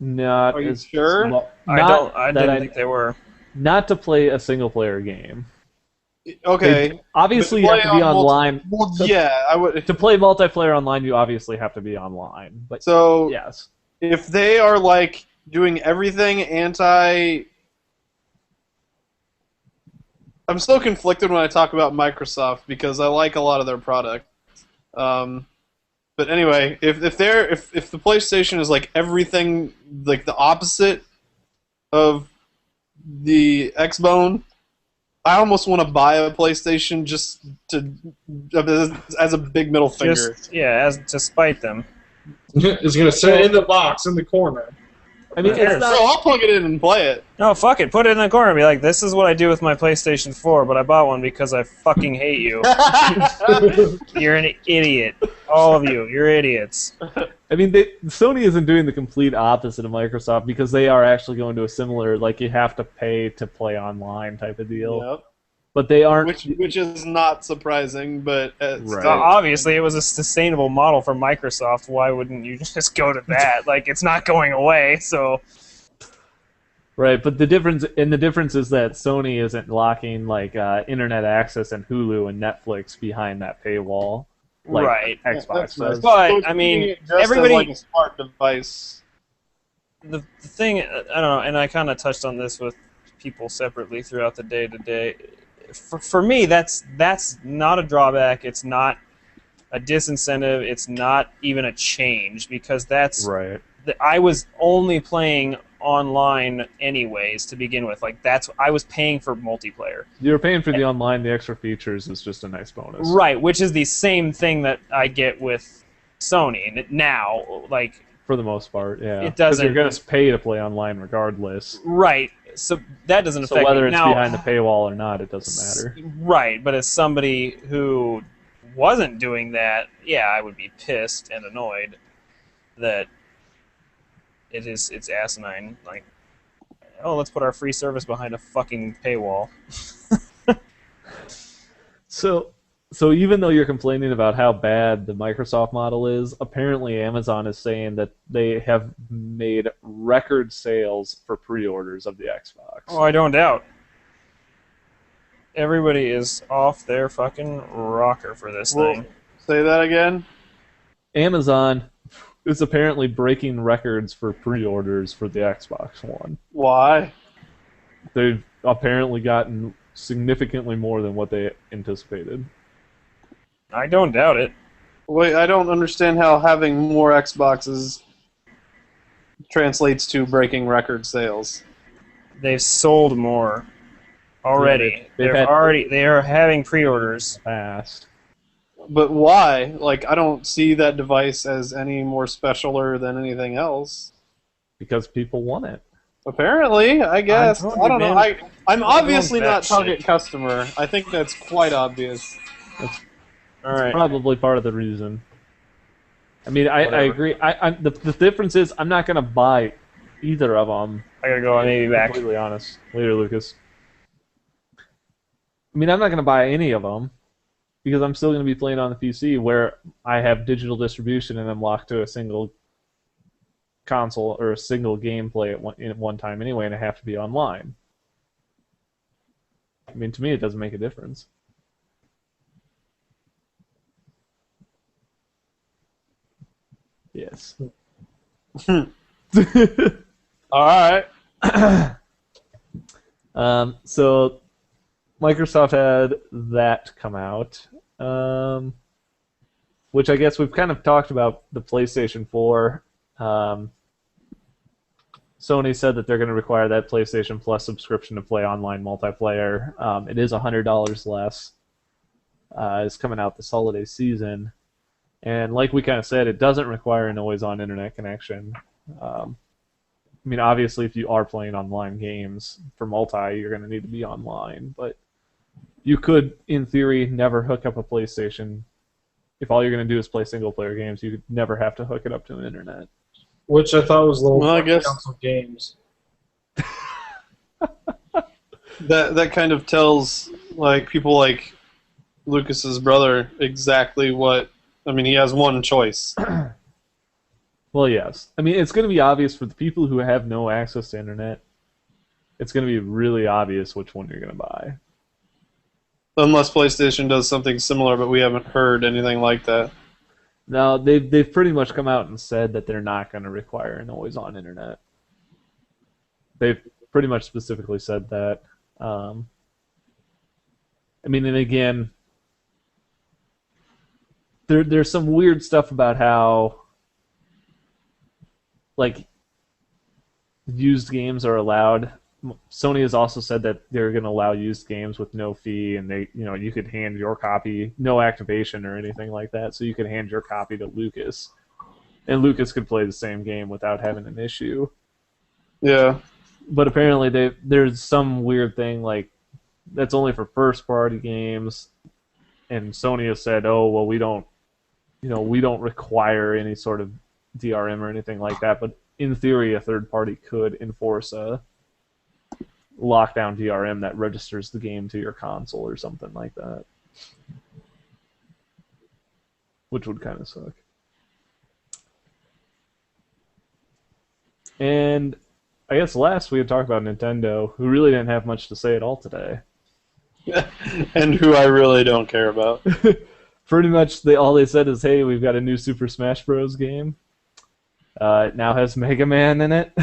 Speaker 2: Not
Speaker 1: Are you
Speaker 2: as
Speaker 1: sure?
Speaker 5: I didn't think they were.
Speaker 2: Not to play a single player game.
Speaker 1: Okay.
Speaker 2: Obviously,
Speaker 1: But
Speaker 2: you have to be
Speaker 1: play on
Speaker 2: online.
Speaker 1: Well, yeah, I would.
Speaker 2: To play multiplayer online, you obviously have to be online. But
Speaker 1: So
Speaker 2: yes.
Speaker 1: if they are like doing everything anti. I'm so conflicted when I talk about Microsoft because I like a lot of their product. But anyway, if the PlayStation is like everything like the opposite of the Xbone, I almost want to buy a PlayStation just to as a big middle finger.
Speaker 5: As to spite them.
Speaker 3: It's gonna sit in the box in the corner.
Speaker 2: I mean, it's
Speaker 1: So
Speaker 2: not.
Speaker 1: I'll plug it in and play it.
Speaker 5: No, fuck it. Put it in the corner and be like, this is what I do with my PlayStation 4, but I bought one because I fucking hate you. You're an idiot. All of you. You're idiots.
Speaker 2: I mean, Sony isn't doing the complete opposite of Microsoft because they are actually going to a similar, like, you have to pay to play online type of deal.
Speaker 1: Yep.
Speaker 2: But they aren't.
Speaker 1: Which is not surprising, but
Speaker 2: Right.
Speaker 5: So obviously, it was a sustainable model for Microsoft. Why wouldn't you just go to that? Like, it's not going away, so...
Speaker 2: Right, but the difference is that Sony isn't locking like internet access and Hulu and Netflix behind that paywall, like
Speaker 5: Right.
Speaker 2: Xbox
Speaker 1: That's nice.
Speaker 2: does.
Speaker 5: But,
Speaker 1: So it's
Speaker 5: I mean,
Speaker 1: treating it just
Speaker 5: everybody-
Speaker 1: as like a smart device.
Speaker 5: The thing, I don't know, and I kind of touched on this with people separately throughout the day-to-day. For me, that's not a drawback. It's not a disincentive. It's not even a change because that's...
Speaker 2: Right.
Speaker 5: I was only playing online anyways to begin with. Like I was paying for multiplayer.
Speaker 2: You're paying for the online. The extra features is just a nice bonus.
Speaker 5: Right, which is the same thing that I get with Sony now. Like
Speaker 2: For the most part, yeah.
Speaker 5: It doesn't-
Speaker 2: 'Cause you're gonna pay to play online regardless.
Speaker 5: right, so that doesn't
Speaker 2: So
Speaker 5: affect
Speaker 2: whether
Speaker 5: me.
Speaker 2: it's
Speaker 5: Now,
Speaker 2: behind the paywall or not, it doesn't matter.
Speaker 5: Right, but as somebody who wasn't doing that, yeah, I would be pissed and annoyed that it's asinine. Like, oh, let's put our free service behind a fucking paywall.
Speaker 2: So even though you're complaining about how bad the Microsoft model is, apparently Amazon is saying that they have made record sales for pre-orders of the Xbox.
Speaker 5: Oh, I don't doubt. Everybody is off their fucking rocker for this
Speaker 1: Well,
Speaker 5: thing.
Speaker 1: say that again.
Speaker 2: Amazon It's apparently breaking records for pre-orders for the Xbox One.
Speaker 1: Why?
Speaker 2: They've apparently gotten significantly more than what they anticipated.
Speaker 5: I don't doubt it.
Speaker 1: Wait, I don't understand how having more Xboxes translates to breaking record sales.
Speaker 5: They've sold more already.
Speaker 2: Yeah,
Speaker 5: They are having pre-orders.
Speaker 2: Fast.
Speaker 1: But why? Like, I don't see that device as any more specialer than anything else.
Speaker 2: Because people want it.
Speaker 1: Apparently, I guess.
Speaker 5: told
Speaker 1: I
Speaker 5: you,
Speaker 1: don't know.
Speaker 5: man.
Speaker 1: I'm obviously
Speaker 5: that
Speaker 1: not target
Speaker 5: shit.
Speaker 1: customer. I think that's quite obvious.
Speaker 5: All right.
Speaker 2: Probably part of the reason. I mean, I
Speaker 5: Whatever.
Speaker 2: agree. The difference is I'm not going to buy either of them.
Speaker 5: I gotta go. I may be back.
Speaker 2: Completely honest. Later, Lucas. I mean, I'm not going to buy any of them because I'm still going to be playing on the PC where I have digital distribution and I'm locked to a single console or a single gameplay at one time anyway, and I have to be online. I mean, to me, it doesn't make a difference. Yes.
Speaker 1: All right.
Speaker 2: So Microsoft had that come out, which I guess we've kind of talked about the PlayStation 4. Sony said that they're going to require that PlayStation Plus subscription to play online multiplayer. It is $100 less. It's coming out this holiday season. And like we kind of said, it doesn't require an always-on internet connection. I mean, obviously, if you are playing online games for multi, you're going to need to be online. But you could, in theory, never hook up a PlayStation. If all you're going to do is play single-player games, you could never have to hook it up to the internet.
Speaker 3: Which I thought was a little
Speaker 1: Well, I guess
Speaker 3: council games.
Speaker 1: that kind of tells like people like Lucas's brother exactly what. I mean, he has one choice.
Speaker 2: Well, yes. I mean, it's going to be obvious for the people who have no access to internet. It's going to be really obvious which one you're going to buy.
Speaker 1: Unless PlayStation does something similar, but we haven't heard anything like that.
Speaker 2: Now, they've pretty much come out and said that they're not going to require an always-on internet. They've pretty much specifically said that. I mean, and again, there's some weird stuff about how, like, used games are allowed. Sony has also said that they're going to allow used games with no fee, and you could hand your copy, no activation or anything like that, so you could hand your copy to Lucas, and Lucas could play the same game without having an issue.
Speaker 1: Yeah.
Speaker 2: But apparently there's some weird thing like that's only for first-party games, and Sony has said, "Oh, well, we don't require any sort of DRM or anything like that." But in theory, a third party could enforce a lockdown DRM that registers the game to your console or something like that, which would kind of suck. And I guess last we had talked about Nintendo, who really didn't have much to say at all today.
Speaker 1: And who I really don't care about.
Speaker 2: Pretty much all they said is, hey, we've got a new Super Smash Bros. Game. It now has Mega Man in it.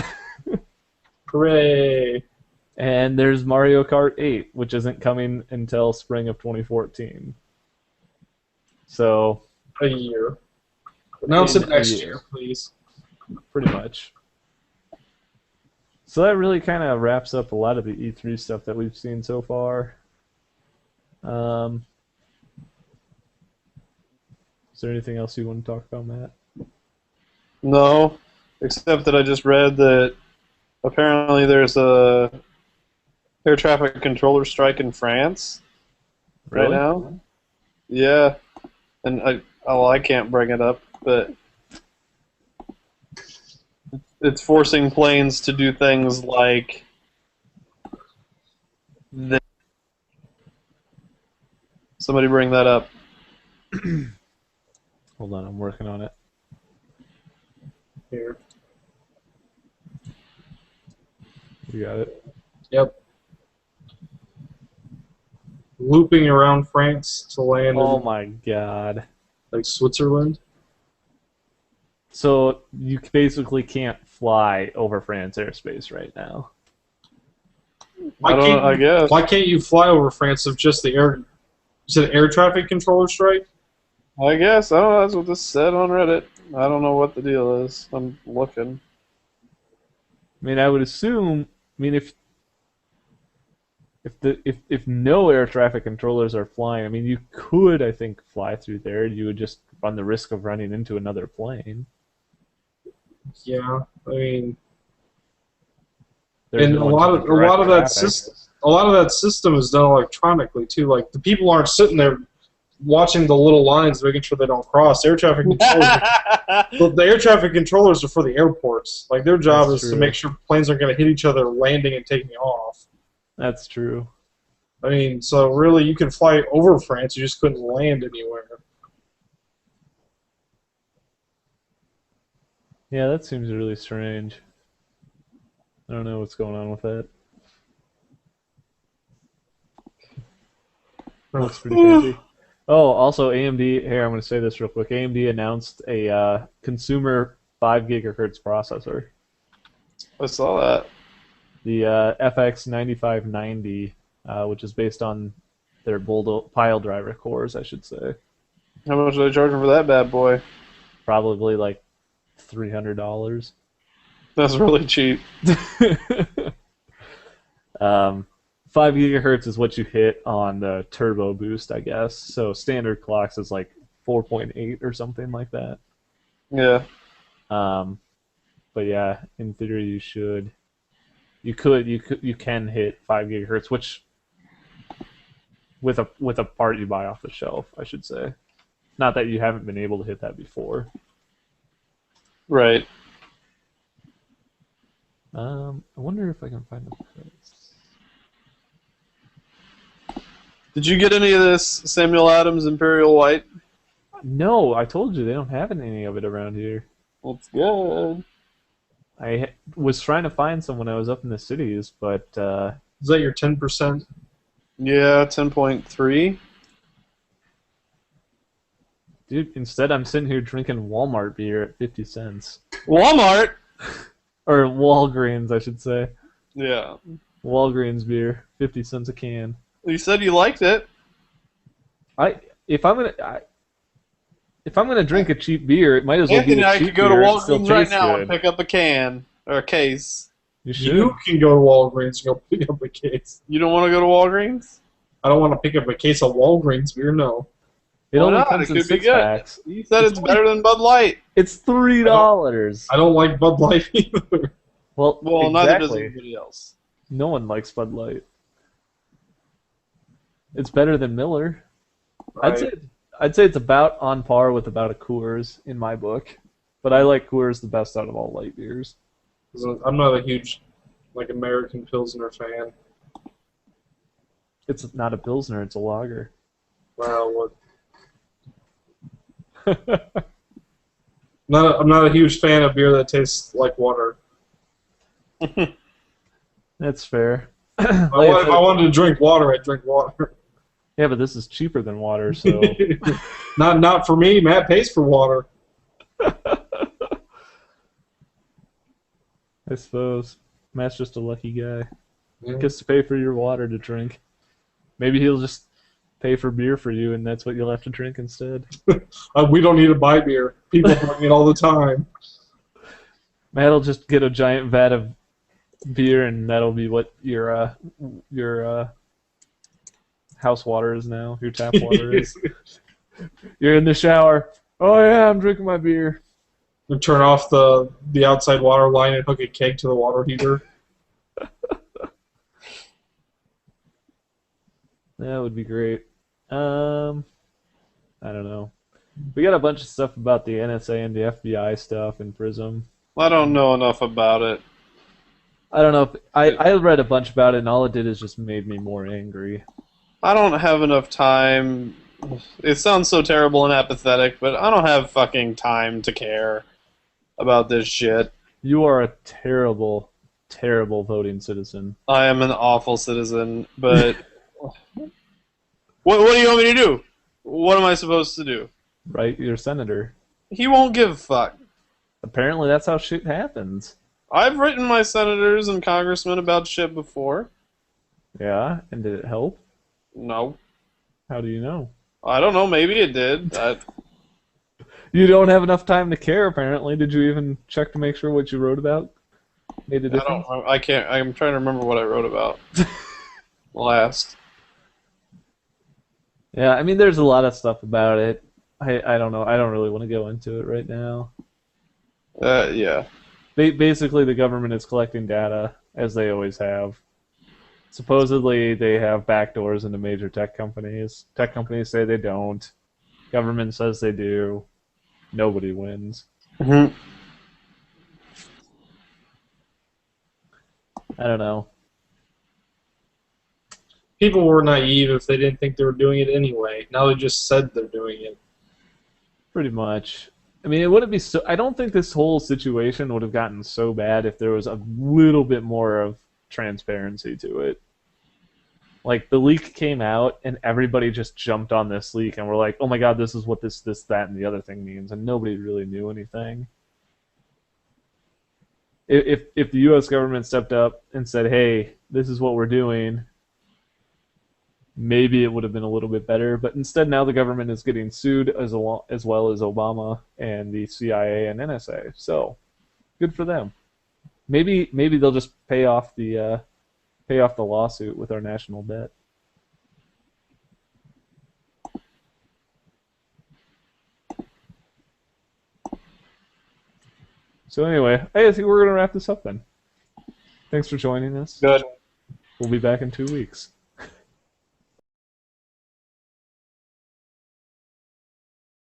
Speaker 3: Hooray!
Speaker 2: And there's Mario Kart 8, which isn't coming until spring of 2014. So,
Speaker 3: A year. Announce it
Speaker 2: a
Speaker 3: next
Speaker 2: year.
Speaker 3: year, please.
Speaker 2: pretty much. So that really kind of wraps up a lot of the E3 stuff that we've seen so far. Is there anything else you want to talk about, Matt?
Speaker 1: No, except that I just read that apparently there's a air traffic controller strike in France right
Speaker 2: Really?
Speaker 1: now. Yeah, and I can't bring it up, but it's forcing planes to do things like this. Somebody bring that up.
Speaker 2: Hold on, I'm working on it.
Speaker 3: Here.
Speaker 2: You got it?
Speaker 3: Yep. Looping around France to land
Speaker 2: Oh
Speaker 3: in
Speaker 2: my god.
Speaker 3: like Switzerland.
Speaker 2: So you basically can't fly over France airspace right now.
Speaker 1: I guess.
Speaker 3: Why can't you fly over France if just the air? Is it air traffic controller strike?
Speaker 1: I guess. I don't know. That's what this said on Reddit. I don't know what the deal is. I'm looking.
Speaker 2: I mean, I would assume. I mean, if no air traffic controllers are flying, I mean, you could, I think, fly through there. You would just run the risk of running into another plane.
Speaker 3: Yeah, I mean,
Speaker 2: There's
Speaker 3: and
Speaker 2: no
Speaker 3: a
Speaker 2: one
Speaker 3: lot
Speaker 2: to
Speaker 3: of
Speaker 2: direct traffic.
Speaker 3: that system is done electronically too. Like the people aren't sitting there watching the little lines, making sure they don't cross. Air traffic controllers. The air traffic controllers are for the airports. Like their job
Speaker 2: That's
Speaker 3: is to
Speaker 2: true.
Speaker 3: make sure planes aren't going to hit each other landing and taking off.
Speaker 2: That's true.
Speaker 3: I mean, so really, you can fly over France. You just couldn't land anywhere.
Speaker 2: Yeah, that seems really strange. I don't know what's going on with that. Looks pretty fancy. Oh, also AMD. Here, I'm going to say this real quick. AMD announced a consumer 5 gigahertz processor.
Speaker 1: I saw that.
Speaker 2: The FX 9590, which is based on their pile driver cores, I should say.
Speaker 1: How much are they charging for that bad boy?
Speaker 2: Probably like $300.
Speaker 1: That's really cheap.
Speaker 2: 5 gigahertz is what you hit on the turbo boost, I guess. So standard clocks is like 4.8 or something like that.
Speaker 1: Yeah.
Speaker 2: But yeah, in theory you can hit 5 gigahertz, which with a part you buy off the shelf, I should say. Not that you haven't been able to hit that before.
Speaker 1: Right.
Speaker 2: I wonder if I can find the price.
Speaker 1: Did you get any of this Samuel Adams Imperial White?
Speaker 2: No, I told you they don't have any of it around here.
Speaker 1: That's good.
Speaker 2: I was trying to find some when I was up in the cities, but
Speaker 3: Is that your 10%?
Speaker 1: Yeah, 10.3.
Speaker 2: dude, instead I'm sitting here drinking Walmart beer at 50 cents.
Speaker 1: Walmart?
Speaker 2: Or Walgreens, I should say.
Speaker 1: Yeah.
Speaker 2: Walgreens beer, 50 cents a can.
Speaker 1: You said you liked it.
Speaker 2: If I'm gonna drink a cheap beer, it might as well
Speaker 1: Anthony
Speaker 2: be
Speaker 1: and
Speaker 2: a
Speaker 1: I
Speaker 2: cheap
Speaker 1: could go to
Speaker 2: beer. It still
Speaker 1: Walgreens right
Speaker 2: tastes
Speaker 1: now
Speaker 2: good.
Speaker 1: and pick up a can or a case.
Speaker 2: You should.
Speaker 3: You can go to Walgreens and go pick up a case.
Speaker 1: You don't want to go to Walgreens?
Speaker 3: I don't want to pick up a case of Walgreens beer, no.
Speaker 2: It
Speaker 1: Why
Speaker 2: only
Speaker 1: not?
Speaker 2: comes
Speaker 1: It
Speaker 2: in
Speaker 1: could be
Speaker 2: 6
Speaker 1: good.
Speaker 2: packs.
Speaker 1: You said it's better than Bud Light.
Speaker 2: It's $3.
Speaker 3: I don't like Bud Light either.
Speaker 2: Well,
Speaker 1: Neither does
Speaker 2: exactly.
Speaker 1: anybody else.
Speaker 2: No one likes Bud Light. It's better than Miller.
Speaker 3: Right.
Speaker 2: I'd say it's about on par with about a Coors in my book, but I like Coors the best out of all light beers.
Speaker 3: I'm not a huge American Pilsner fan.
Speaker 2: It's not a Pilsner, it's a lager.
Speaker 3: Well, I'm not a huge fan of beer that tastes like water.
Speaker 2: That's fair.
Speaker 3: If I wanted to drink water, I'd drink water.
Speaker 2: Yeah, but this is cheaper than water, so
Speaker 3: Not for me. Matt pays for water.
Speaker 2: I suppose Matt's just a lucky guy.
Speaker 3: Yeah.
Speaker 2: Gets to pay for your water to drink. Maybe he'll just pay for beer for you, and that's what you'll have to drink instead.
Speaker 3: We don't need to buy beer. People bring it all the time.
Speaker 2: Matt'll just get a giant vat of beer, and that'll be what your house water is now. Your tap water is. You're in the shower. Oh yeah, I'm drinking my beer.
Speaker 3: And turn off the outside water line and hook a keg to the water heater.
Speaker 2: That would be great. I don't know. We got a bunch of stuff about the NSA and the FBI stuff and Prism.
Speaker 1: I don't know enough about it.
Speaker 2: I don't know if I read a bunch about it, and all it did is just made me more angry.
Speaker 1: I don't have enough time. It sounds so terrible and apathetic, but I don't have fucking time to care about this shit.
Speaker 2: You are a terrible, terrible voting citizen.
Speaker 1: I am an awful citizen, but what do you want me to do? What am I supposed to do?
Speaker 2: Right? You're a senator.
Speaker 1: He won't give a fuck.
Speaker 2: Apparently, that's how shit happens.
Speaker 1: I've written my senators and congressmen about shit before.
Speaker 2: Yeah, and did it help?
Speaker 1: No.
Speaker 2: How do you know?
Speaker 1: I don't know, maybe it did.
Speaker 2: You don't have enough time to care, apparently. Did you even check to make sure what you wrote about made a difference?
Speaker 1: I can't, I'm trying to remember what I wrote about last.
Speaker 2: Yeah, I mean, there's a lot of stuff about it. I don't know. I don't really want to go into it right now.
Speaker 1: Yeah.
Speaker 2: Basically, the government is collecting data, as they always have. Supposedly, they have backdoors into major tech companies. Tech companies say they don't. Government says they do. Nobody wins.
Speaker 1: Mm-hmm.
Speaker 2: I don't know.
Speaker 3: People were naive if they didn't think they were doing it anyway. Now they just said they're doing it.
Speaker 2: Pretty much. I mean, it wouldn't be so. I don't think this whole situation would have gotten so bad if there was a little bit more of transparency to it. Like, the leak came out, and everybody just jumped on this leak, and we're like, oh my god, this is what this, that, and the other thing means, and nobody really knew anything. If the U.S. government stepped up and said, hey, this is what we're doing, maybe it would have been a little bit better. But instead, now the government is getting sued as well as Obama and the CIA and NSA. So, good for them. Maybe they'll just pay off the lawsuit with our national debt. So anyway, I think we're gonna wrap this up then. Thanks for joining us.
Speaker 1: Good.
Speaker 2: We'll be back in 2 weeks.